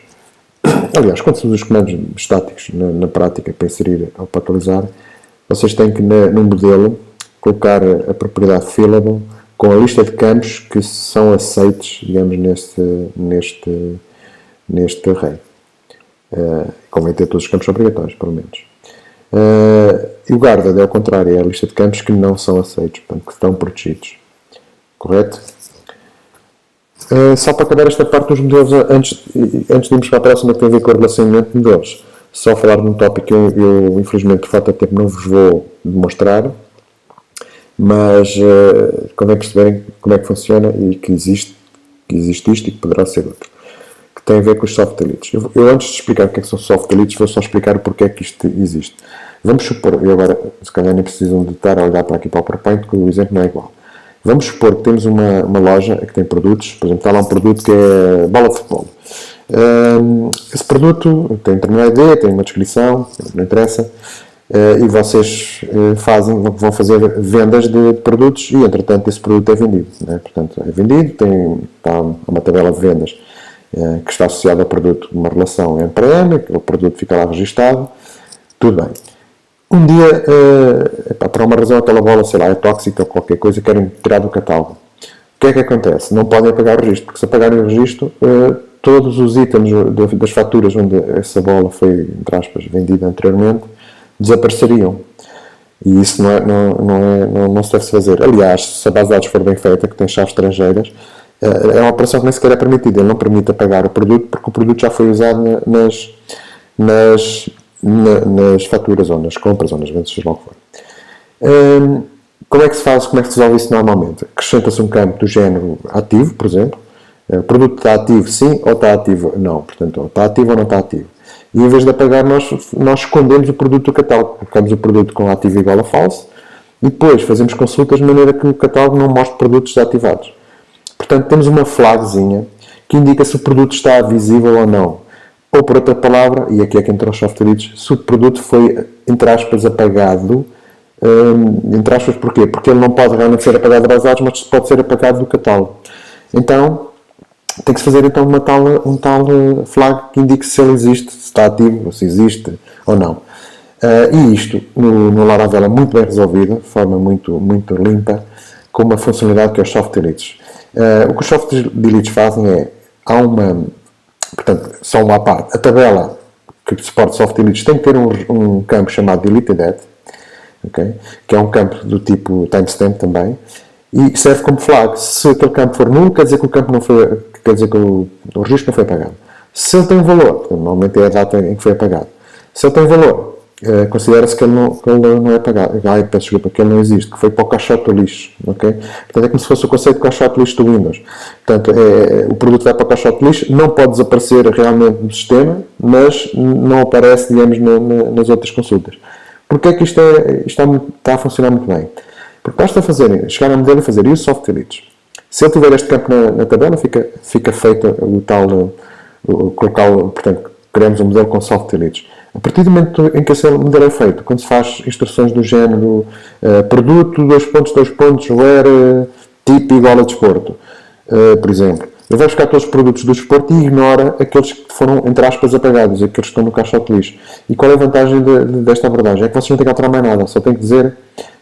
aliás, quando se usam os comandos estáticos na prática para inserir ou para atualizar, vocês têm que no modelo colocar a propriedade fillable com a lista de campos que são aceitos, digamos, neste array. Convém ter todos os campos obrigatórios, pelo menos. E o guarded é ao contrário, é a lista de campos que não são aceitos, portanto, que estão protegidos. Correto? Só para acabar esta parte dos modelos, antes de irmos para a próxima, que tem a ver com o relacionamento de modelos. Só falar de um tópico que eu infelizmente, por falta de tempo, não vos vou demonstrar, mas convém perceberem como é que funciona e que existe isto e que poderá ser outro, que tem a ver com os soft deletes. Eu antes de explicar o que é que são soft deletes, vou só explicar o porquê é que isto existe. Vamos supor, eu agora, se calhar nem precisam de estar a olhar para aqui para o PowerPoint, porque o exemplo não é igual. Vamos supor que temos uma loja que tem produtos, por exemplo, está lá um produto que é bola de futebol. Esse produto tem um terminal ID, tem uma descrição, não interessa, e vocês vão fazer vendas de produtos e, entretanto, esse produto é vendido. Né? Portanto, é vendido, está uma tabela de vendas que está associada ao produto, uma relação entre ano, o produto fica lá registado, tudo bem. Um dia, por uma razão, aquela bola, sei lá, é tóxica ou qualquer coisa, querem tirar do catálogo. O que é que acontece? Não podem apagar o registro, porque se apagarem o registro, todos os itens das faturas onde essa bola foi, entre aspas, vendida anteriormente, desapareceriam. E isso não se deve fazer. Aliás, se a base de dados for bem feita, que tem chaves estrangeiras, é uma operação que nem sequer é permitida. Ele não permite apagar o produto, porque o produto já foi usado nas faturas, ou nas compras, ou nas vendas, seja lá o que for. Como é que se faz, como é que se resolve isso normalmente? Acrescenta-se um campo do género ativo, por exemplo. O produto está ativo sim ou está ativo não. Portanto, ou está ativo ou não está ativo. E em vez de apagar, nós escondemos o produto do catálogo. Colocamos o produto com ativo igual a false e depois fazemos consultas de maneira que o catálogo não mostre produtos desativados. Portanto, temos uma flagzinha que indica se o produto está visível ou não. Ou, por outra palavra, e aqui é que entra os soft deletes, se o produto foi, entre aspas, apagado. Entre aspas, porquê? Porque ele não pode realmente ser apagado da base de dados, mas pode ser apagado do catálogo. Então, tem que se fazer então um tal flag que indique se ele existe, se está ativo, se existe ou não. E isto, no Laravel, é muito bem resolvido, de forma muito, muito limpa, com uma funcionalidade que é os soft deletes. O que os soft deletes fazem é, portanto, só uma parte, a tabela que suporta soft deletes tem que ter um campo chamado deleted at, okay? Que é um campo do tipo timestamp também, e serve como flag. Se aquele campo for nulo, quer dizer que o campo não foi, quer dizer que o registro não foi apagado. Se ele tem valor, normalmente é a data em que foi apagado. Se ele tem valor, considera-se que ele não é apagado. Peço desculpa, que ele não existe, que foi para o caixote do lixo. Okay? Portanto, é como se fosse o conceito de caixote do lixo do Windows. Portanto, o produto vai para o caixote do lixo, não pode desaparecer realmente no sistema, mas não aparece, digamos, nas outras consultas. Porquê é que isto está a funcionar muito bem? Porque basta chegar ao modelo e fazer use soft deletes. Se ele tiver este campo na tabela, fica feito o tal, colocá-lo, portanto, criamos um modelo com soft deletes. A partir do momento em que esse modelo é feito, quando se faz instruções do género produto, 2 pontos, where, tipo igual a desporto, por exemplo, ele vai buscar todos os produtos do desporto e ignora aqueles que foram, entre aspas, apagados, aqueles que estão no caixote de lixo. E qual é a vantagem desta abordagem? É que vocês não têm que alterar mais nada, só têm que dizer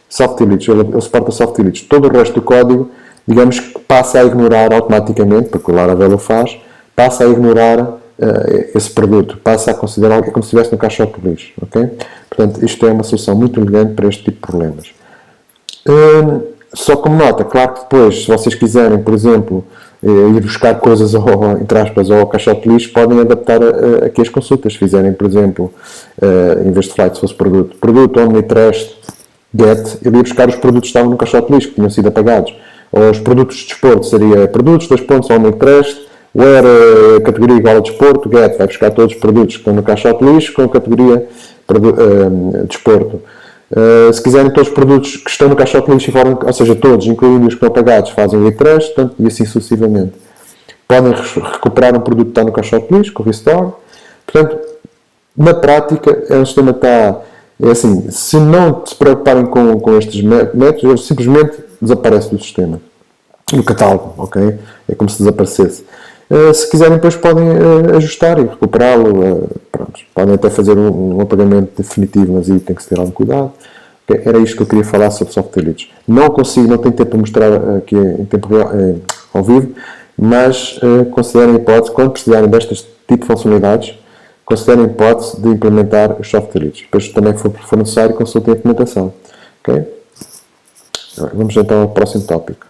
soft deletes, ele suporta soft deletes. Todo o resto do código, digamos que passa a ignorar automaticamente, porque o Laravel o faz, passa a ignorar esse produto, passa a considerar como se estivesse no caixote de lixo. Okay? Portanto, isto é uma solução muito elegante para este tipo de problemas. Só como nota, claro que depois, se vocês quiserem, por exemplo, ir buscar coisas entre aspas, ao caixote de lixo, podem adaptar aqui as consultas. Se fizerem, por exemplo, em vez de flight, se fosse produto only trash get, ele ia buscar os produtos que estavam no caixote de lixo, que tinham sido apagados. Ou os produtos de desporto, seria produtos, only trash, where categoria igual a desporto, get, vai buscar todos os produtos que estão no caixote de lixo com a categoria desporto. Se quiserem todos os produtos que estão no caixote de lixo, ou seja, todos, incluindo os que estão apagados, fazem o trash, e assim sucessivamente. Podem recuperar um produto que está no caixote de lixo, com o restore. Portanto, na prática, é um sistema que está... É assim, se não se preocuparem com estes métodos, ele simplesmente desaparece do sistema. No catálogo, ok? É como se desaparecesse. Se quiserem, depois podem ajustar e recuperá-lo. Podem até fazer um apagamento definitivo, mas aí tem que se ter algum cuidado. Okay? Era isto que eu queria falar sobre soft deletes. Não tenho tempo para mostrar aqui em tempo real, ao vivo, mas considerem a hipótese, quando precisarem destas tipo de funcionalidades, considerem a hipótese de implementar os soft deletes. Depois também for necessário, consultem a implementação. Okay? Vamos então ao próximo tópico.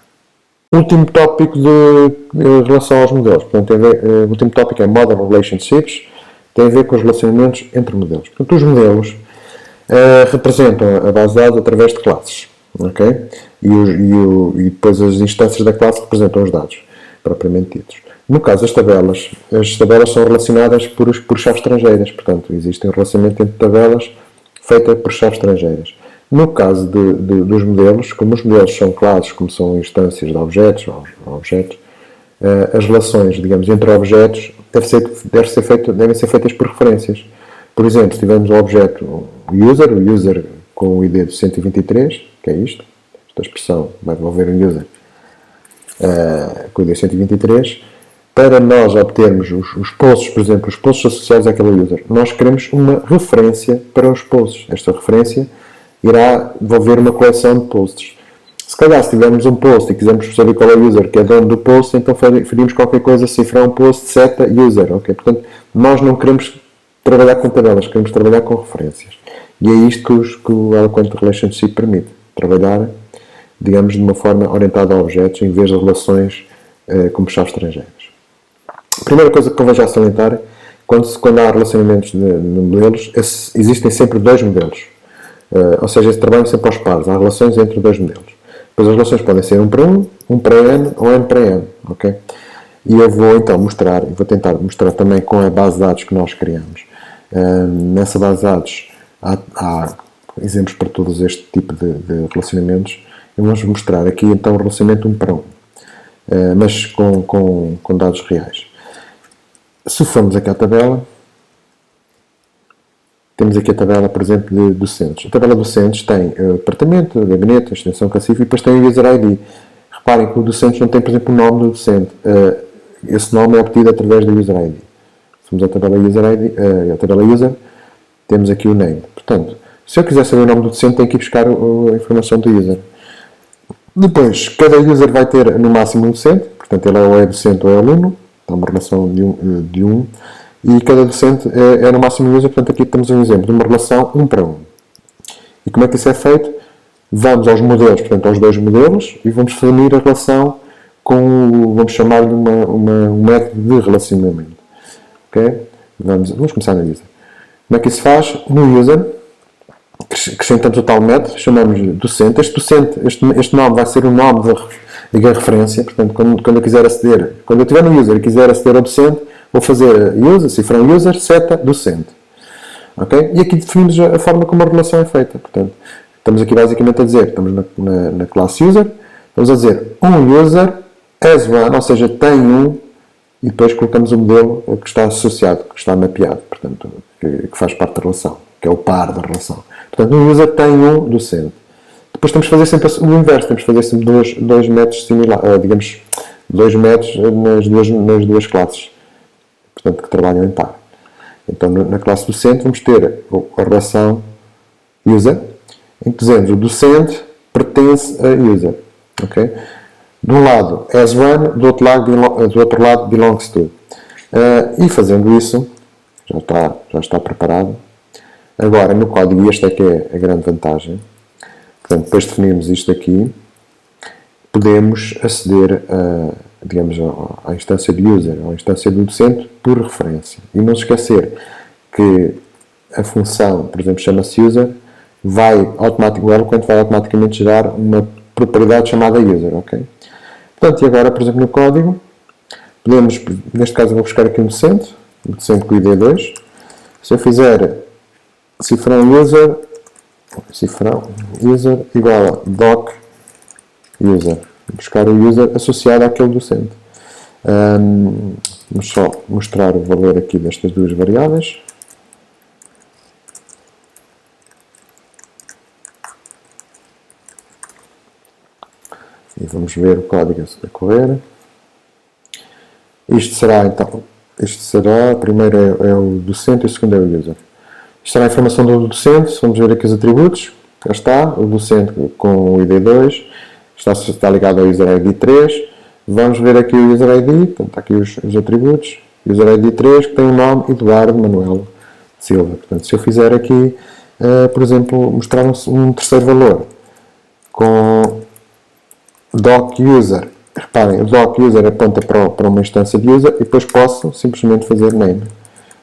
Último tópico em relação aos modelos. Portanto, o último tópico é Model Relationships. Tem a ver com os relacionamentos entre modelos. Portanto, os modelos representam a base de dados através de classes. Okay? E depois as instâncias da classe representam os dados, propriamente ditos. No caso, as tabelas são relacionadas por chaves estrangeiras. Portanto, existe um relacionamento entre tabelas feita por chaves estrangeiras. No caso dos modelos, como os modelos são classes, como são instâncias de objetos, as relações, digamos, entre objetos devem ser feitas por referências. Por exemplo, se tivermos o objeto o user com o ID de 123, que é isto, esta expressão vai devolver um user com o ID 123, para nós obtermos os posts, por exemplo, os posts associados àquele user, nós queremos uma referência para os posts. Esta referência irá devolver uma coleção de posts. Se calhar, se tivermos um post e quisermos saber qual é o user que é dono do post, então faríamos qualquer coisa, cifrar um post, seta, user. Okay? Portanto, nós não queremos trabalhar com tabelas, queremos trabalhar com referências. E é isto que o Eloquent Relationship permite. Trabalhar, digamos, de uma forma orientada a objetos, em vez de relações como chaves estrangeiras. A primeira coisa que convém já salientar, quando há relacionamentos de modelos, existem sempre dois modelos. Ou seja, esse trabalho sempre aos pares. Há relações entre dois modelos. Depois as relações podem ser um para N ou N para N. Okay? E eu vou então vou tentar mostrar também com a base de dados que nós criamos. Nessa base de dados há exemplos para todos este tipo de relacionamentos. Eu vou mostrar aqui então o relacionamento 1 para 1. Mas com dados reais. Se formos aqui à tabela, temos aqui a tabela, por exemplo, de docentes. A tabela de docentes tem departamento, gabinete, extensão classifica e depois tem o user ID. Reparem que o docentes não tem, por exemplo, o nome do docente. Esse nome é obtido através do user ID. Se formos à tabela user ID, à tabela user, temos aqui o name. Portanto, se eu quiser saber o nome do docente, tenho que ir buscar a informação do user. Depois, cada user vai ter no máximo um docente. Portanto, ele ou é docente ou é aluno. Está uma relação de um. E cada docente é no máximo user, portanto aqui temos um exemplo de uma relação 1 para 1. E como é que isso é feito? Vamos aos modelos, portanto aos dois modelos, e vamos definir a relação com, vamos chamar-lhe um método de relacionamento. Okay? Vamos começar no user. Como é que isso se faz? No user, acrescentamos o tal método, chamamos-lhe docente. Este nome vai ser o nome da referência, portanto quando eu quiser aceder, quando eu estiver no user e quiser aceder ao docente, vou fazer user, cifrar user, seta, docente. Ok? E aqui definimos a forma como a relação é feita. Portanto, estamos aqui basicamente a dizer, estamos na classe user, estamos a dizer um user as one, ou seja, tem um, e depois colocamos o modelo que está associado, que está mapeado, portanto, que faz parte da relação, que é o par da relação. Portanto, um user tem um docente. Depois temos que fazer sempre o inverso, temos que fazer sempre dois métodos similares, digamos, 2 métodos nas duas classes, portanto, que trabalham em par. Então, na classe docente, vamos ter a relação user, em que dizemos o docente pertence a user. Okay? De um lado, as one, do outro lado belongs to. E fazendo isso, já está preparado. Agora, no código, e esta é que é a grande vantagem, portanto, depois definimos isto aqui, podemos aceder digamos, à instância de user, à instância do docente, por referência. E não se esquecer que a função, por exemplo, chama-se user, o Eloquent vai automaticamente gerar uma propriedade chamada user, ok? Portanto, e agora, por exemplo, no código, podemos, neste caso eu vou buscar aqui um docente com o ID2. Se eu fizer cifrão user igual a doc user, buscar o user associado àquele docente. Vamos só mostrar o valor aqui destas duas variáveis. E vamos ver o código a correr. Isto será, primeiro é o docente e o segundo é o user. Isto será a informação do docente, vamos ver aqui os atributos. Cá está, o docente com o ID2, está ligado ao user ID 3. Vamos ver aqui o user ID, portanto, está aqui os atributos. User ID 3 que tem o nome Eduardo Manuel Silva. Portanto, se eu fizer aqui, por exemplo, mostrar um terceiro valor com doc user, reparem, o doc user aponta para uma instância de user e depois posso simplesmente fazer name,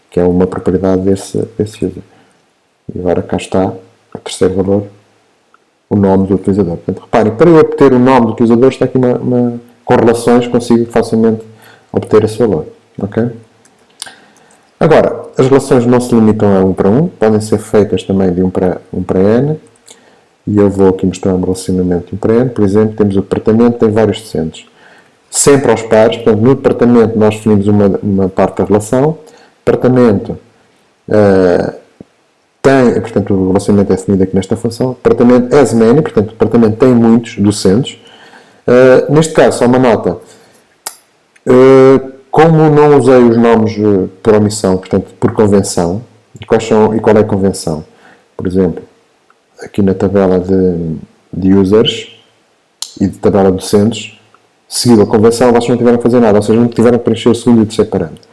que é uma propriedade desse user. E agora cá está o terceiro valor, o nome do utilizador. Portanto, reparem, para eu obter o nome do utilizador está aqui com relações, consigo facilmente obter esse valor. Okay? Agora, as relações não se limitam a 1 para 1, podem ser feitas também de 1 para n. E eu vou aqui mostrar um relacionamento de 1 para n. Por exemplo, temos o departamento, tem vários docentes. Sempre aos pares, portanto, no departamento nós definimos uma parte da relação. Departamento portanto, o relacionamento é definido aqui nesta função. Departamento as many, portanto, o departamento tem muitos docentes. Neste caso, só uma nota. Como não usei os nomes por omissão, portanto, por convenção, e qual é a convenção? Por exemplo, aqui na tabela de users e de tabela de docentes, seguiu a convenção, vocês não tiveram que fazer nada, ou seja, não tiveram que preencher o segundo e o terceiro parâmetro.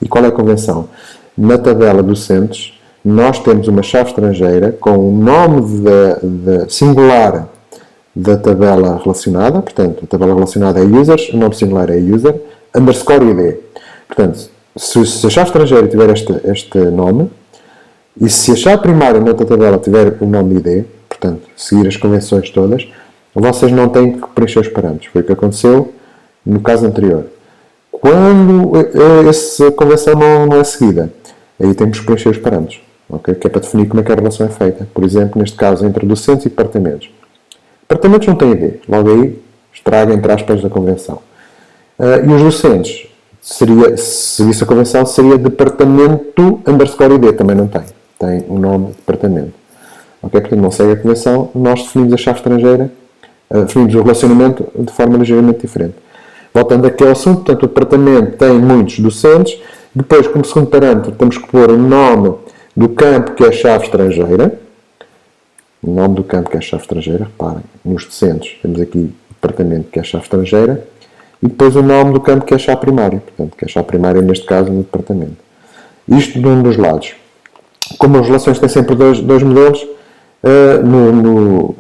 E qual é a convenção? Na tabela docentes, nós temos uma chave estrangeira com o nome singular da tabela relacionada, portanto, a tabela relacionada é users, o nome singular é user, underscore id. Portanto, se a chave estrangeira tiver este nome, e se a chave primária noutra tabela tiver o nome id, portanto, seguir as convenções todas, vocês não têm que preencher os parâmetros. Foi o que aconteceu no caso anterior. Quando essa convenção não é seguida, aí temos que preencher os parâmetros, okay? Que é para definir como é que a relação é feita. Por exemplo, neste caso, entre docentes e departamentos. Departamentos não têm ID, logo aí estraga, entre aspas, da convenção. E os docentes, se seguisse a convenção, seria departamento underscore ID, também não tem. Tem o nome de departamento. Okay? Portanto, não segue a convenção, nós definimos a chave estrangeira, definimos o relacionamento de forma ligeiramente diferente. Voltando aqui ao assunto, portanto, o departamento tem muitos docentes, depois, como segundo parâmetro, temos que pôr o nome do campo que é a chave estrangeira, o nome do campo que é a chave estrangeira, reparem, nos docentes temos aqui o departamento que é a chave estrangeira, e depois o nome do campo que é a chave primária, portanto, que é a chave primária, neste caso, no departamento. Isto de um dos lados. Como as relações têm sempre dois modelos,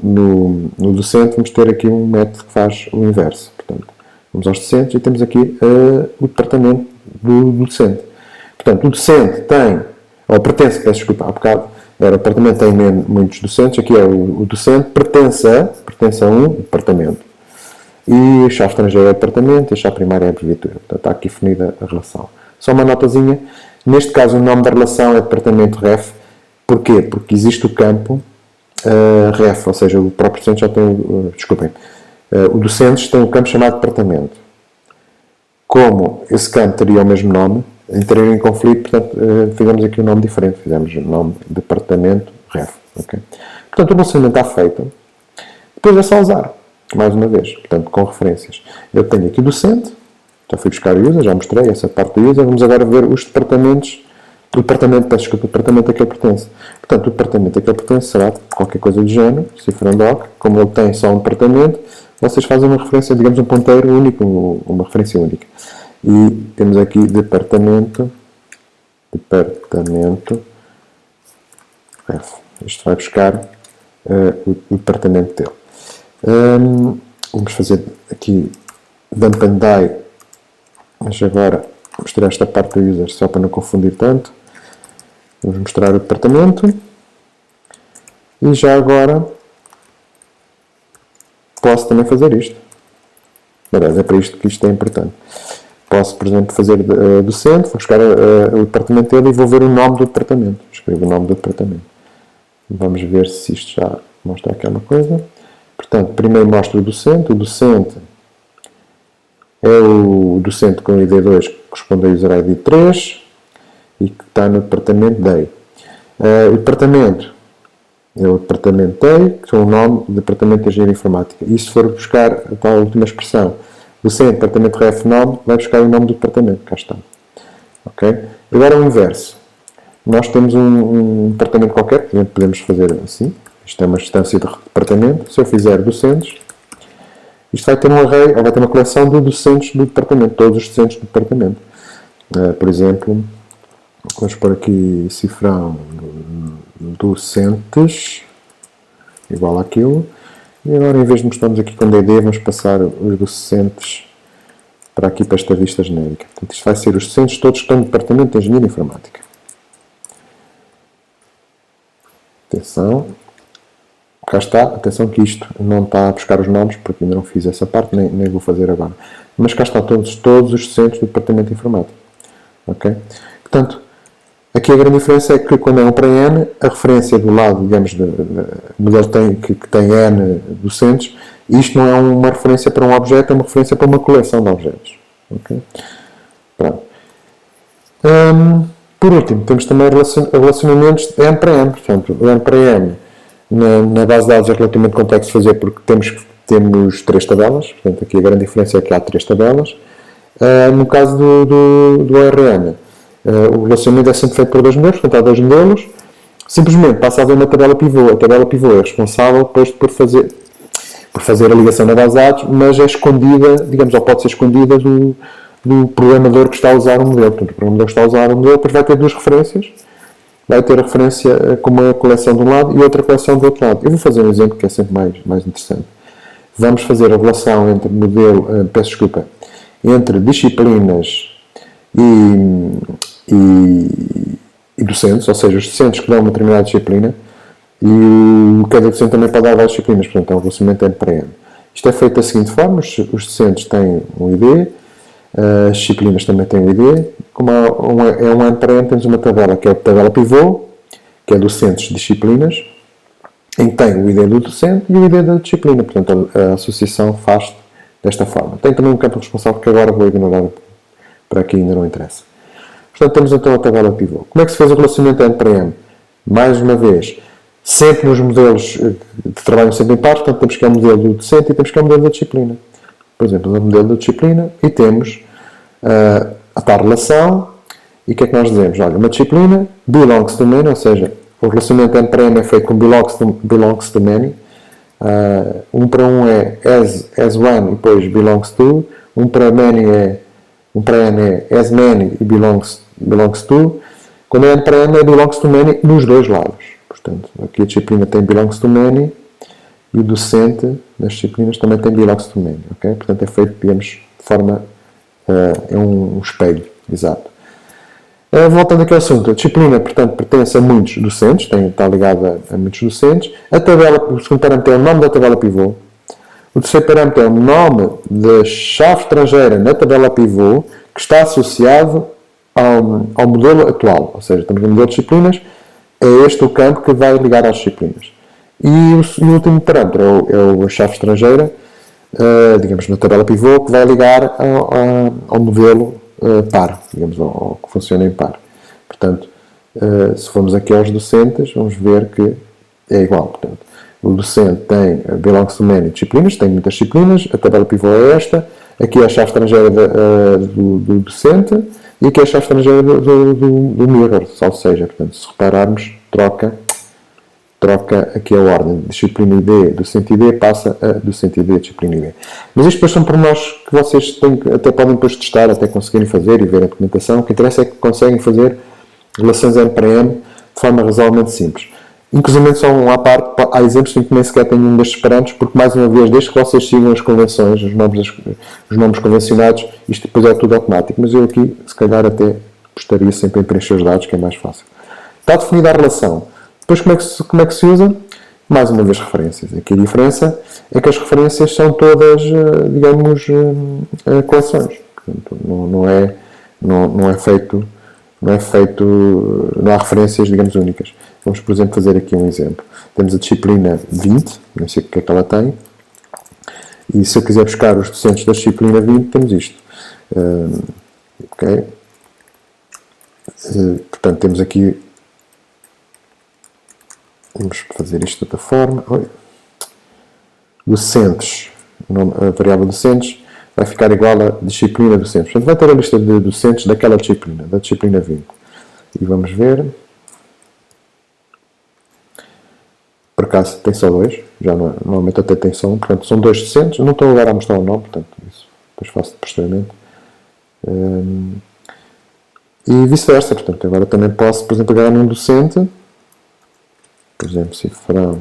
no docente vamos ter aqui um método que faz o inverso. Portanto, vamos aos docentes e temos aqui o departamento do docente. Portanto, o docente pertence, peço desculpa, há bocado, o departamento tem muitos docentes, aqui é o docente, pertence a um departamento. E a chave estrangeira é o departamento e a chave primária é a abreviatura. Portanto, está aqui definida a relação. Só uma notazinha, neste caso o nome da relação é departamento ref, Porquê? Porque existe o campo ref, ou seja, o próprio docente já tem, desculpem, o docentes tem um campo chamado departamento. Como esse campo teria o mesmo nome, entraria em conflito, portanto, fizemos aqui um nome diferente, fizemos o nome departamento ref. Okay? Portanto, o relacionamento está feito, depois é só usar, mais uma vez, portanto, com referências. Eu tenho aqui o docente, já fui buscar o user, já mostrei essa parte do user, vamos agora ver os departamentos, o departamento a que ele pertence. Portanto, o departamento a que ele pertence será qualquer coisa do género, cifrandoc, como ele tem só um departamento, vocês fazem uma referência, digamos, um ponteiro único, uma referência única. E temos aqui departamento, ref. Isto vai buscar o departamento dele. Vamos fazer aqui dump and die, mas agora mostrar esta parte do user só para não confundir tanto. Vamos mostrar o departamento e já agora posso também fazer isto. Aliás, é para isto que isto é importante. Posso, por exemplo, fazer docente, vou buscar o departamento dele e vou ver o nome do departamento. Escrevo o nome do departamento. Vamos ver se isto já mostra aquela coisa. Portanto, primeiro mostro o docente. O docente é o docente com ID 2 que corresponde ao user ID 3 e que está no departamento DEI. O departamento é o departamento DEI, que é o nome do departamento de engenharia informática. E se for buscar a tal última expressão, docente, departamento ref nome, vai buscar o nome do departamento. Cá está. Ok? Agora o inverso. Nós temos um departamento qualquer, por exemplo, podemos fazer assim. Isto é uma instância de departamento. Se eu fizer docentes, isto vai ter um array, ou vai ter uma coleção de docentes do departamento, todos os docentes do departamento. Por exemplo, vamos pôr aqui cifrão docentes, igual àquilo. E agora, em vez de mostrarmos aqui com DD, vamos passar os docentes para aqui, para esta vista genérica. Portanto, isto vai ser os docentes todos que estão no departamento de engenharia informática. Atenção. Cá está, atenção que isto não está a buscar os nomes, porque ainda não fiz essa parte, nem vou fazer agora. Mas cá estão todos os docentes do departamento de informática. Ok? Portanto, aqui a grande diferença é que quando é um para N, a referência do lado, digamos, do modelo que tem N docentes, isto não é uma referência para um objeto, é uma referência para uma coleção de objetos. Ok? Pronto. Por último, temos também relacionamentos de N para N. Portanto, o N para N na base de dados é relativamente complexo de fazer porque temos 3 tabelas. Portanto, aqui a grande diferença é que há 3 tabelas. No caso do ORN, o relacionamento é sempre feito por 2 modelos, portanto há 2 modelos. Simplesmente passa a haver uma tabela pivô. A tabela pivô é responsável depois por fazer a ligação na base de dados, mas é escondida, digamos, ou pode ser escondida do programador que está a usar o modelo. Portanto, o programador que está a usar o modelo depois vai ter 2 referências. Vai ter a referência com uma coleção de um lado e outra coleção do outro lado. Eu vou fazer um exemplo que é sempre mais interessante. Vamos fazer a relação entre modelo, entre disciplinas e docentes, ou seja, os docentes que dão uma determinada disciplina e cada docente também pode dar várias disciplinas, portanto é um relacionamento N para N. Isto é feito da seguinte forma: os docentes têm um ID, as disciplinas também têm um ID. Como é um N para N, temos uma tabela que é a tabela pivô, que é docentes disciplinas, em que tem o ID do docente e o ID da disciplina. Portanto, a associação faz desta forma. Tem também um campo responsável que agora vou ignorar, para aqui ainda não interessa. Portanto, temos então a tabela pivô. Como é que se faz o relacionamento N para N? Mais uma vez, sempre nos modelos que trabalham sempre em pares, portanto, temos que é o modelo do docente e temos que é o modelo da disciplina. Por exemplo, o modelo da disciplina e temos a tal relação. E o que é que nós dizemos? Olha, uma disciplina belongs to many, ou seja, o relacionamento N para N é feito com belongs to many. Um para um é as one e depois belongs to. Um para N é as many e belongs to. Quando é N para N é belongs to many nos dois lados. Portanto, aqui a disciplina tem belongs to many e o docente das disciplinas também tem belongs to many. Okay? Portanto, é feito, digamos, de forma... é um espelho, exato. Voltando aqui ao assunto, a disciplina, portanto, pertence a muitos docentes, está ligada a muitos docentes. A tabela, o segundo parâmetro é o nome da tabela pivô. O terceiro parâmetro é o nome da chave estrangeira na tabela pivô, que está associado ao modelo atual. Ou seja, estamos no modelo de disciplinas, é este o campo que vai ligar às disciplinas. E o último parâmetro é a chave estrangeira, digamos, na tabela pivô, que vai ligar ao modelo par, digamos, ao que funciona em par. Portanto, se formos aqui aos docentes, vamos ver que é igual. Portanto, o docente tem belongs to many disciplinas, tem muitas disciplinas, a tabela pivô é esta, aqui é a chave estrangeira do docente e aqui é a chave estrangeira do mirror, ou seja, portanto, se repararmos, troca aqui a ordem. Disciplina ID, docente ID, passa a docente ID, disciplina ID. Mas isto depois são pormenores que vocês até podem depois testar, até conseguirem fazer e ver a documentação. O que interessa é que conseguem fazer relações M-para-M de forma razoavelmente simples. Inclusive, só à parte, há exemplos em que nem sequer tenho um destes parâmetros, porque, mais uma vez, desde que vocês sigam as convenções, os nomes convencionados, isto depois é tudo automático. Mas eu aqui, se calhar, até gostaria sempre em preencher os dados, que é mais fácil. Está definida a relação. Depois, como é que se usa? Mais uma vez, referências. Aqui a diferença é que as referências são todas, digamos, coleções. Portanto, não há referências, digamos, únicas. Vamos, por exemplo, fazer aqui um exemplo. Temos a disciplina 20, não sei o que é que ela tem, e se eu quiser buscar os docentes da disciplina 20, temos isto. Ok? Portanto, temos aqui, vamos fazer isto de outra forma. Docentes, a variável docentes, vai ficar igual a disciplina docentes. Portanto, vai ter a lista de docentes daquela disciplina, da disciplina 20. E vamos ver. Por acaso tem só dois, já normalmente até tem só um, portanto são dois docentes, não estou agora a mostrar o nome, portanto isso depois faço posteriormente. E vice-versa, portanto agora também posso, por exemplo, pegar num docente, por exemplo, cifrão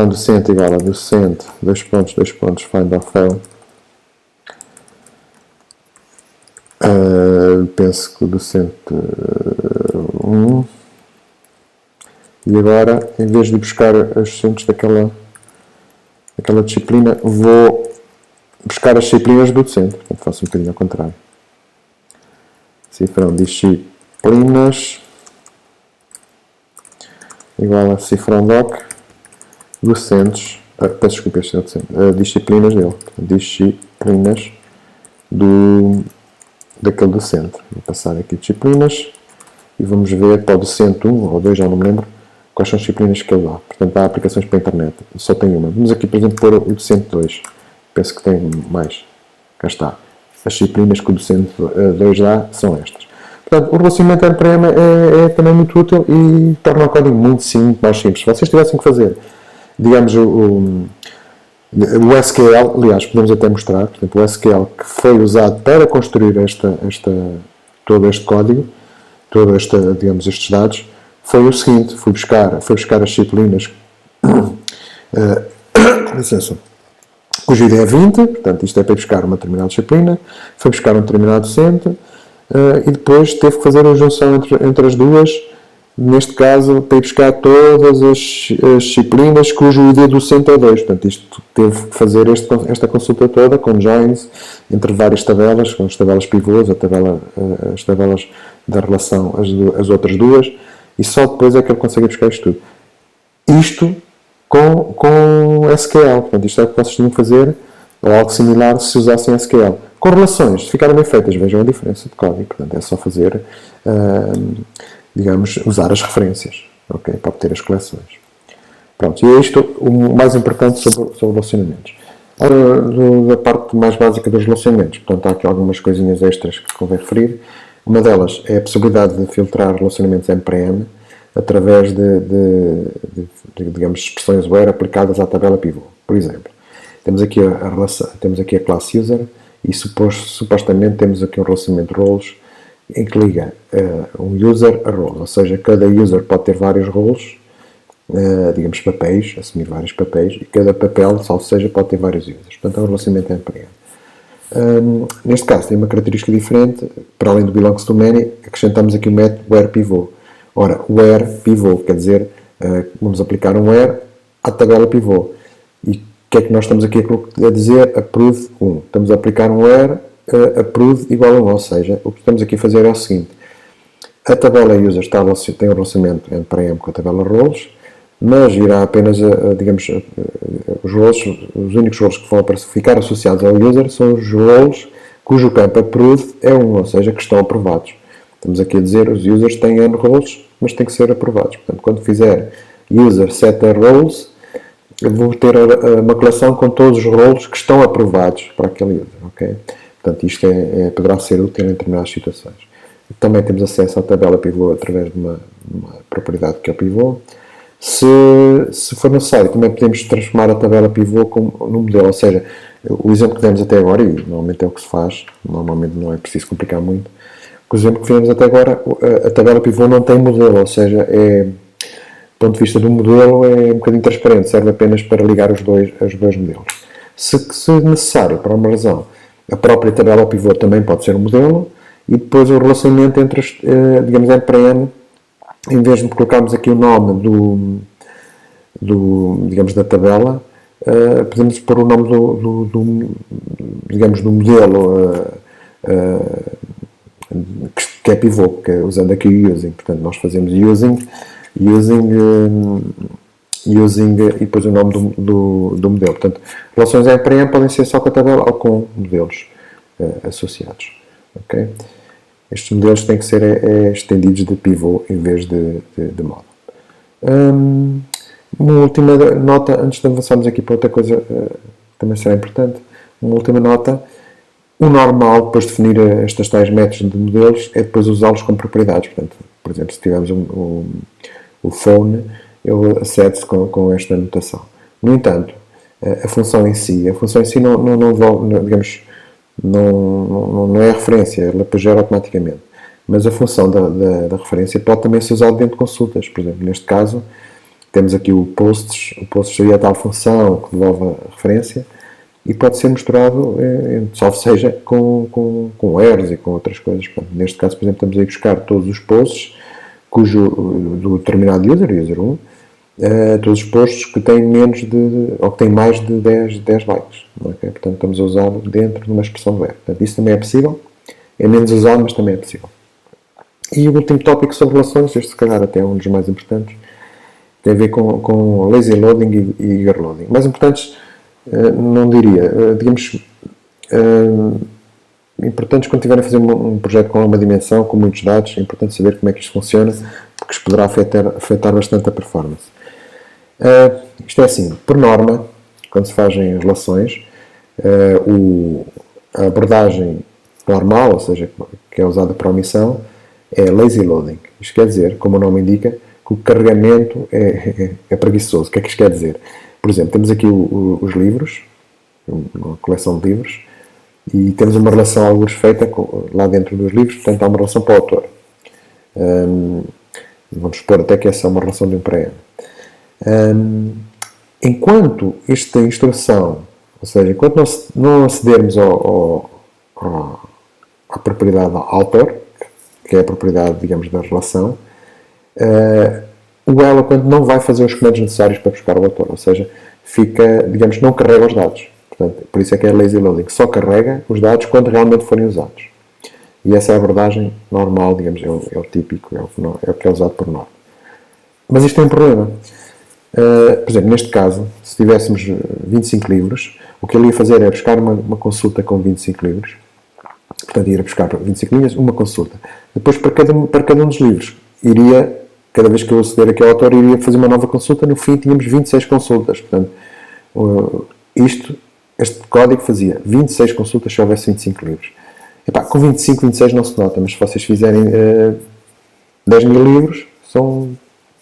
docente igual a docente, dois pontos, find or fail. Penso que o docente 1. E agora, em vez de buscar os docentes daquela disciplina, vou buscar as disciplinas do docente. Portanto, faço um bocadinho ao contrário. Cifrão disciplinas igual a cifrão doc docentes. Peço desculpa, este é o docente. Disciplinas dele. Disciplinas daquele docente. Vou passar aqui disciplinas e vamos ver para o docente 1 ou 2, já não me lembro, quais são as disciplinas que ele dá. Portanto, há aplicações para a internet. Só tem uma. Vamos aqui, por exemplo, pôr o docente 2. Penso que tem mais. Cá está. As disciplinas que o docente 2 dá são estas. Portanto, o relacionamento M-para-M é também muito útil e torna o código muito mais simples. Se vocês tivessem que fazer, digamos, o SQL, aliás, podemos até mostrar, por exemplo, o SQL que foi usado para construir todo este código, digamos, estes dados, foi o seguinte: foi buscar as disciplinas cujo ID é 20, portanto isto é para buscar uma determinada disciplina, foi buscar um determinado docente e depois teve que fazer a junção entre as duas, neste caso para ir buscar todas as disciplinas cujo ID docente é 2, portanto isto teve que fazer esta consulta toda com joins entre várias tabelas, com as tabelas pivôs, as tabelas da relação, as outras duas, e só depois é que ele consegue buscar isto tudo. Isto com SQL. Portanto, isto é o que vocês tinham que fazer, ou algo similar, se usassem SQL. Com relações, se ficaram bem feitas, vejam a diferença de código. Portanto, é só fazer, digamos, usar as referências, okay, para obter as coleções. Pronto, e é isto o mais importante sobre relacionamentos. Ora, da parte mais básica dos relacionamentos, portanto, há aqui algumas coisinhas extras que convém referir. Uma delas é a possibilidade de filtrar relacionamentos M-para-M através de digamos, expressões where aplicadas à tabela pivô. Por exemplo, temos aqui a classe user e supostamente temos aqui um relacionamento roles em que liga um user a role, ou seja, cada user pode ter vários roles, digamos papéis, assumir vários papéis, e cada papel, salvo seja, pode ter vários users. Portanto, é um relacionamento M-para-M. Neste caso tem uma característica diferente, para além do belongs to many, acrescentamos aqui o método where pivô. Ora, where pivô quer dizer, vamos aplicar um where à tabela pivô. E o que é que nós estamos aqui a dizer? Approve 1. Estamos a aplicar um where approve igual a 1, ou seja, o que estamos aqui a fazer é o seguinte: a tabela user tem um relacionamento end-para-end com a tabela roles, mas irá apenas, digamos, os únicos roles que vão ficar associados ao user são os roles cujo campo approved é 1, ou seja, que estão aprovados. Estamos aqui a dizer, os users têm N roles, mas têm que ser aprovados. Portanto, quando fizer user setter roles, eu vou ter uma coleção com todos os roles que estão aprovados para aquele user, ok? Portanto, isto poderá ser útil em determinadas situações. Também temos acesso à tabela pivô através de uma propriedade que é o pivô. Se for necessário, também podemos transformar a tabela pivô num modelo, ou seja, o exemplo que demos até agora, e normalmente é o que se faz, normalmente não é preciso complicar muito, o exemplo que fizemos até agora, a tabela pivô não tem modelo, ou seja, do ponto de vista do modelo é um bocadinho transparente, serve apenos para ligar os dois modelos. Se necessário, por uma razão, a própria tabela pivô também pode ser um modelo, e depois o relacionamento entre, digamos, N para N, em vez de colocarmos aqui o nome digamos, da tabela, podemos pôr o nome digamos, do modelo que é pivô, que é usando aqui o using. Portanto, nós fazemos using e depois o nome do modelo. Portanto, relações N para N podem ser só com a tabela ou com modelos associados. Okay? Estes modelos têm que ser estendidos de pivô em vez de módulo. Uma última nota, antes de avançarmos aqui para outra coisa, também será importante. Uma última nota. O normal, depois de definir estes tais métodos de modelos, é depois usá-los como propriedades. Portanto, por exemplo, se tivermos o phone, ele acede-se com esta notação. No entanto, a função em si não digamos, não é a referência, ela depois gera automaticamente. Mas a função da referência pode também ser usada dentro de consultas. Por exemplo, neste caso, temos aqui o posts seria a tal função que devolve a referência e pode ser misturado, salvo seja, com erros e com outras coisas. Portanto, neste caso, por exemplo, estamos a ir buscar todos os posts do determinado user 1, todos os posts que têm ou que têm mais de 10 bytes. Okay? Portanto, estamos a usá-lo dentro de uma expressão web. Portanto, isso também é possível. É menos usado, mas também é possível. E o último tópico sobre relações, este se calhar até é um dos mais importantes, tem a ver com lazy loading e eager loading. Mais importantes, não diria, digamos, importantes quando estiverem a fazer um projeto com uma dimensão, com muitos dados, é importante saber como é que isto funciona, porque isto poderá afetar bastante a performance. Isto é assim, por norma, quando se fazem relações, a abordagem normal, ou seja, que é usada para omissão, é lazy loading. Isto quer dizer, como o nome indica, que o carregamento é preguiçoso. O que é que isto quer dizer? Por exemplo, temos aqui os livros, uma coleção de livros, e temos uma relação alguns feita lá dentro dos livros, portanto há uma relação para o autor. Vamos supor até que essa é uma relação de um para N. Enquanto esta instrução, ou seja, enquanto não acedermos à propriedade author, que é a propriedade, digamos, da relação, o Eloquent não vai fazer os comandos necessários para buscar o autor, ou seja, digamos, não carrega os dados. Portanto, por isso é que é lazy loading, só carrega os dados quando realmente forem usados. E essa é a abordagem normal, digamos, é o típico, é o que é usado por norma. Mas isto tem um problema. Por exemplo, neste caso, se tivéssemos 25 livros, o que ele ia fazer é buscar uma consulta com 25 livros, portanto, ia buscar 25 linhas, uma consulta. Depois, para cada um dos livros, cada vez que eu aceder aqui ao autor, iria fazer uma nova consulta. No fim, tínhamos 26 consultas. Portanto, este código fazia 26 consultas se houvesse 25 livros. Epá, com 25, 26 não se nota, mas se vocês fizerem 10 mil livros, são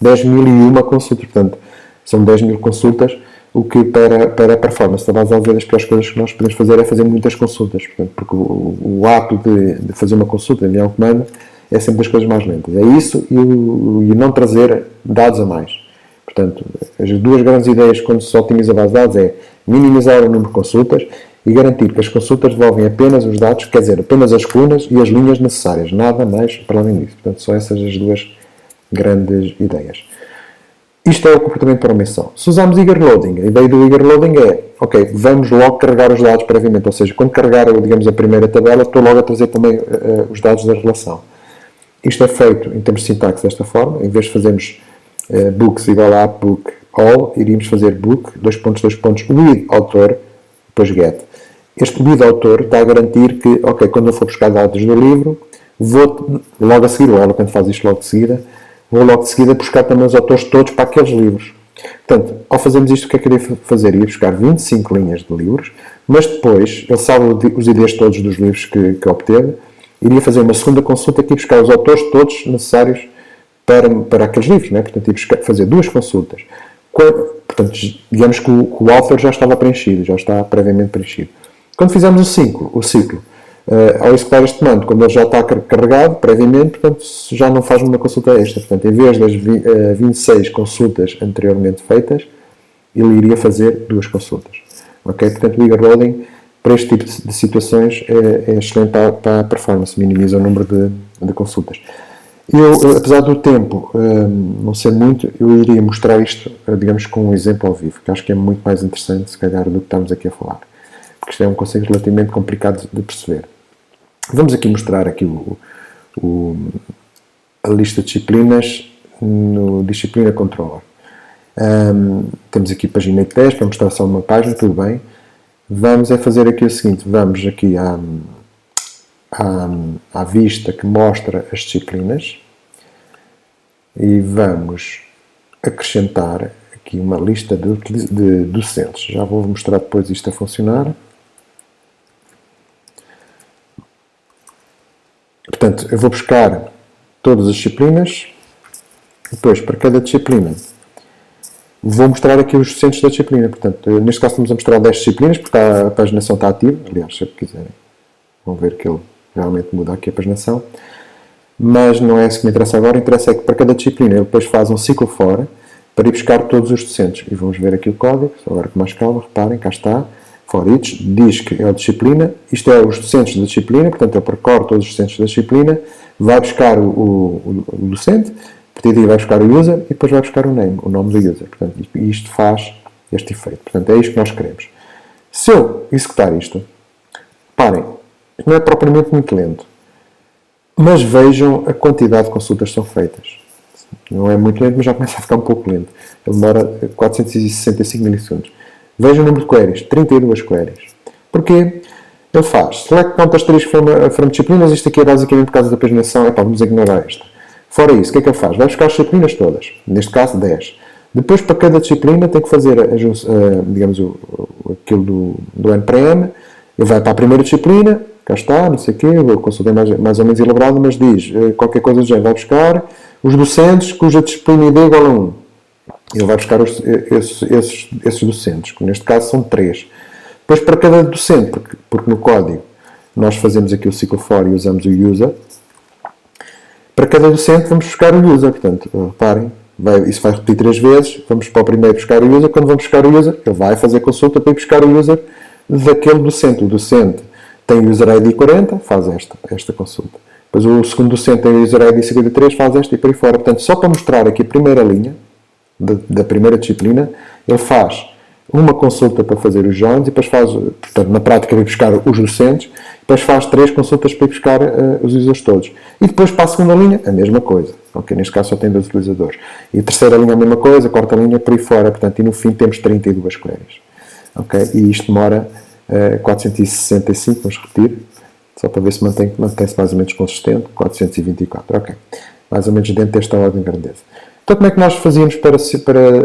10.001 consultas. Portanto, são 10 mil consultas, o que para a performance da base de dados é das piores coisas que nós podemos fazer é fazer muitas consultas. Portanto, porque o ato de fazer uma consulta, enviar um comando, é sempre das coisas mais lentas. É isso e não trazer dados a mais. Portanto, as duas grandes ideias quando se otimiza a base de dados é minimizar o número de consultas e garantir que as consultas devolvem apenas os dados, quer dizer, apenas as colunas e as linhas necessárias, nada mais para além disso. Portanto, são essas as duas grandes ideias. Isto é o comportamento para omissão. Se usarmos eager loading, a ideia do eager loading é, ok, vamos logo carregar os dados previamente, ou seja, quando carregar, digamos, a primeira tabela, estou logo a trazer também os dados da relação. Isto é feito em termos de sintaxe desta forma. Em vez de fazermos books igual a book all, iríamos fazer book, with autor, depois get. Este with autor está a garantir que, ok, quando eu for buscar dados do livro, vou logo a seguir, ou ela quando faz isto logo de seguida, vou logo de seguida buscar também os autores todos para aqueles livros. Portanto, ao fazermos isto, o que é que eu iria fazer? Ia buscar 25 linhas de livros, mas depois, ele sabe os IDs todos dos livros que obteve, iria fazer uma segunda consulta aqui buscar os autores todos necessários para aqueles livros, não é? Portanto, ia fazer duas consultas. Portanto, digamos que o author já estava preenchido, já está previamente preenchido. Quando fizermos o ciclo, ao executar este comando, quando ele já está carregado previamente, portanto, já não faz uma consulta extra. Portanto, em vez das 26 consultas anteriormente feitas, ele iria fazer duas consultas. Ok? Portanto, o eager loading, para este tipo de situações, é excelente para a performance, minimiza o número de consultas. Eu, apesar do tempo não ser muito, eu iria mostrar isto, digamos, com um exemplo ao vivo, que acho que é muito mais interessante, se calhar, do que estamos aqui a falar. Porque isto é um conceito relativamente complicado de perceber. Vamos aqui mostrar aqui a lista de disciplinas no Disciplina Controller. Temos aqui página 10 para mostrar só uma página, tudo bem. Vamos fazer aqui o seguinte, vamos aqui à vista que mostra as disciplinas e vamos acrescentar aqui uma lista de docentes. Já vou mostrar depois isto a funcionar. Portanto, eu vou buscar todas as disciplinas, depois para cada disciplina vou mostrar aqui os docentes da disciplina. Portanto, neste caso estamos a mostrar 10 disciplinas, porque a paginação está ativa. Aliás, se quiserem, vão ver que ele realmente muda aqui a paginação. Mas não é isso que me interessa agora. Interessa é que para cada disciplina ele depois faz um ciclo fora para ir buscar todos os docentes. E vamos ver aqui o código, agora com mais calma, reparem, cá está. For each, diz que é a disciplina, isto é os docentes da disciplina, portanto ele percorre todos os docentes da disciplina, vai buscar o docente, a partir daí vai buscar o user e depois vai buscar o nome do user. Portanto, isto faz este efeito. Portanto, é isto que nós queremos. Se eu executar isto, parem, não é propriamente muito lento, mas vejam a quantidade de consultas que são feitas. Não é muito lento, mas já começa a ficar um pouco lento. Ele demora 465 milissegundos. Vejam o número de queries, 32 queries. Porquê? Ele faz select count asterisco from disciplinas, isto aqui é basicamente por causa da paginação, vamos ignorar esta. Fora isso, o que é que ele faz? Vai buscar as disciplinas todas, neste caso 10. Depois, para cada disciplina, tem que fazer, digamos, aquilo do NPM, ele vai para a primeira disciplina, cá está, não sei o quê, eu consultei mais ou menos elaborado, mas diz qualquer coisa do género, vai buscar os docentes cuja disciplina ID é igual a 1. Ele vai buscar esses docentes, que neste caso são 3. Depois, para cada docente, porque no código nós fazemos aqui o ciclo for e usamos o user, para cada docente vamos buscar o user. Portanto, reparem, isso vai repetir 3 vezes, vamos para o primeiro buscar o user, quando vamos buscar o user, ele vai fazer consulta para ir buscar o user daquele docente. O docente tem o user ID 40, faz esta consulta. Depois o segundo docente tem o user ID 53, faz esta e por aí fora. Portanto, só para mostrar aqui a primeira linha, da primeira disciplina, ele faz uma consulta para fazer os joins e depois faz, portanto, na prática vai buscar os docentes, depois faz 3 consultas para ir buscar os users todos. E depois para a segunda linha, a mesma coisa. Okay? Neste caso só tem 2 utilizadores. E a terceira linha a mesma coisa, a quarta linha por aí fora, portanto, e no fim temos 32 queries. Okay? E isto demora 465, vamos repetir, só para ver se mantém-se mais ou menos consistente, 424, ok. Mais ou menos dentro desta ordem de grandeza. Então, como é que nós fazíamos para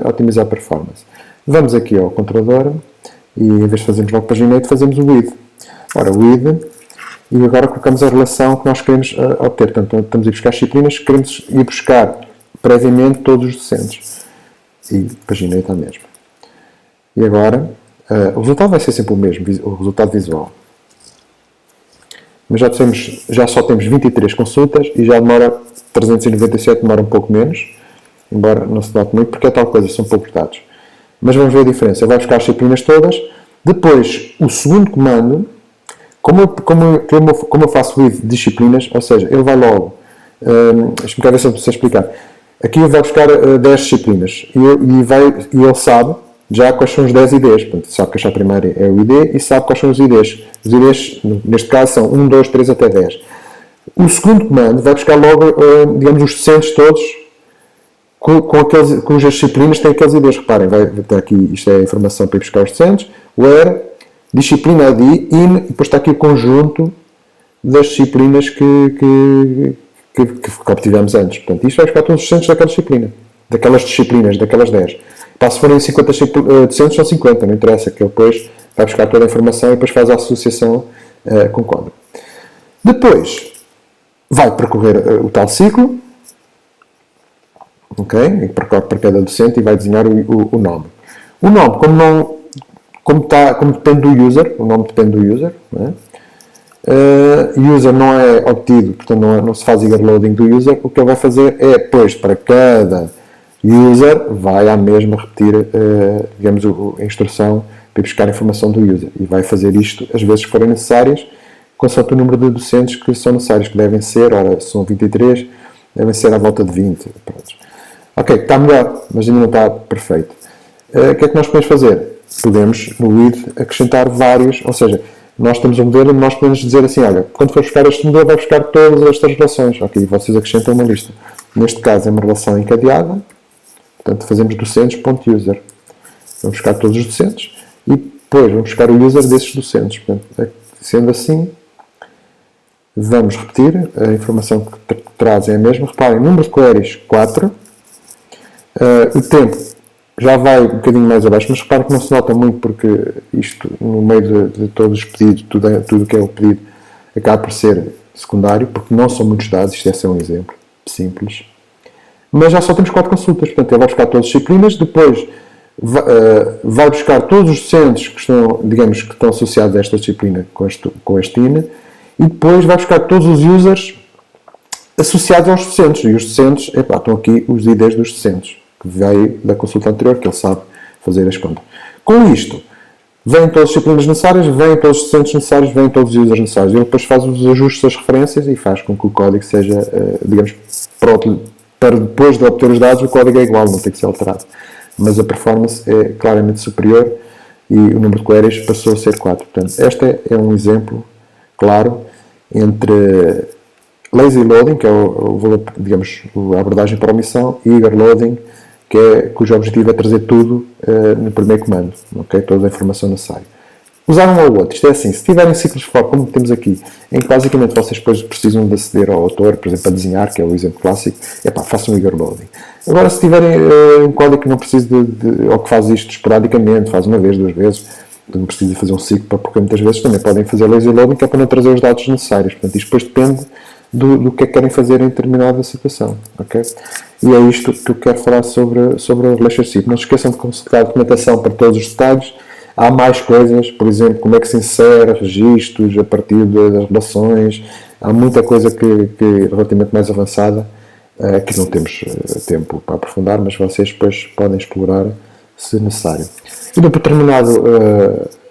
otimizar a performance? Vamos aqui ao controlador e, em vez de fazermos logo paginate, fazemos o with. Ora, with, e agora colocamos a relação que nós queremos obter. Portanto, estamos a ir buscar as disciplinas, queremos ir buscar previamente todos os docentes. E paginate a mesma. E agora, o resultado vai ser sempre o mesmo, o resultado visual. Mas já só temos 23 consultas e já demora 397, demora um pouco menos. Embora não se note muito, porque é tal coisa, são poucos dados. Mas vamos ver a diferença. Ele vai buscar as disciplinas todas. Depois, o segundo comando, como eu faço with disciplinas, ou seja, ele vai logo, deixa-me cá ver se eu sei explicar. Aqui ele vai buscar 10 disciplinas e ele sabe já quais são os 10 IDs. Portanto, sabe que a chave primária é o ID e sabe quais são os IDs. Os IDs, neste caso, são 1, 2, 3 até 10. O segundo comando vai buscar logo, digamos, os docentes todos cujas disciplinas têm aqueles IDs. Reparem, vai ter aqui, isto é a informação para ir buscar os docentes, where, disciplina ID, in, e depois está aqui o conjunto das disciplinas que obtivemos antes. Portanto, isto vai buscar todos os docentes daquelas disciplinas, daquelas 10. Se forem 50 docentes, são 50, não interessa, que ele depois vai buscar toda a informação e depois faz a associação com o código. Depois, vai percorrer o tal ciclo, ok? Percorre para cada docente e vai desenhar o nome. O nome, como depende do user, o nome depende do user, não é? User não é obtido, portanto não se faz overloading do user. O que ele vai fazer é, depois, para cada user, vai à mesma repetir, digamos, a instrução para buscar a informação do user. E vai fazer isto as vezes que forem necessárias, consoante o número de docentes que são necessários, que devem ser, ora, são 23, devem ser à volta de 20. Pronto. Ok, está melhor, mas ainda não está perfeito. O que é que nós podemos fazer? Podemos, no id, acrescentar vários, ou seja, nós temos um modelo e nós podemos dizer assim, olha, quando for buscar este modelo, vai buscar todas estas relações. Ok, vocês acrescentam uma lista. Neste caso é uma relação encadeada, portanto fazemos docentes.user. Vamos buscar todos os docentes e depois vamos buscar o user desses docentes. Portanto, sendo assim, vamos repetir, a informação que traz é a mesma. Reparem, número de queries 4, o tempo já vai um bocadinho mais abaixo, mas reparem que não se nota muito porque isto, no meio de todos os pedidos, tudo o que é o pedido, acaba por ser secundário, porque não são muitos dados, isto é só um exemplo simples. Mas já só temos 4 consultas, portanto ele vai buscar todas as disciplinas, depois vai buscar todos os docentes que estão, digamos, que estão associados a esta disciplina com este INE, e depois vai buscar todos os users associados aos docentes, e os docentes, estão aqui os IDs dos docentes, que veio da consulta anterior, que ele sabe fazer as contas. Com isto, vêm todas as disciplinas necessárias, vêm todos os docentes necessários, vêm todos os users necessários. Ele depois faz os ajustes das referências e faz com que o código seja, digamos, pronto, para depois de obter os dados, o código é igual, não tem que ser alterado. Mas a performance é claramente superior e o número de queries passou a ser 4. Portanto, este é um exemplo claro entre lazy loading, que é digamos, a abordagem para omissão, e eager loading, cujo objetivo é trazer tudo no primeiro comando, okay? Toda a informação necessária. Usar um ou outro, isto é assim, se tiverem ciclos for, como temos aqui, em que basicamente vocês depois precisam de aceder ao autor, por exemplo, para desenhar, que é o exemplo clássico, façam um eager loading. Agora, se tiverem um código que não precisa ou que faz isto esporadicamente, faz uma vez, 2 vezes, não precisa fazer um ciclo, porque muitas vezes também podem fazer lazy loading, que é para não trazer os dados necessários. Portanto, isto depois depende do que é que querem fazer em determinada situação. Okay? E é isto que eu quero falar sobre o relationship. Não se esqueçam de consultar a documentação para todos os detalhes. Há mais coisas, por exemplo, como é que se insere registros a partir das relações. Há muita coisa que relativamente mais avançada, que não temos tempo para aprofundar, mas vocês depois podem explorar se necessário. E dou por terminado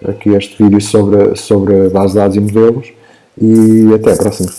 aqui este vídeo sobre base de dados e modelos, e até a próxima.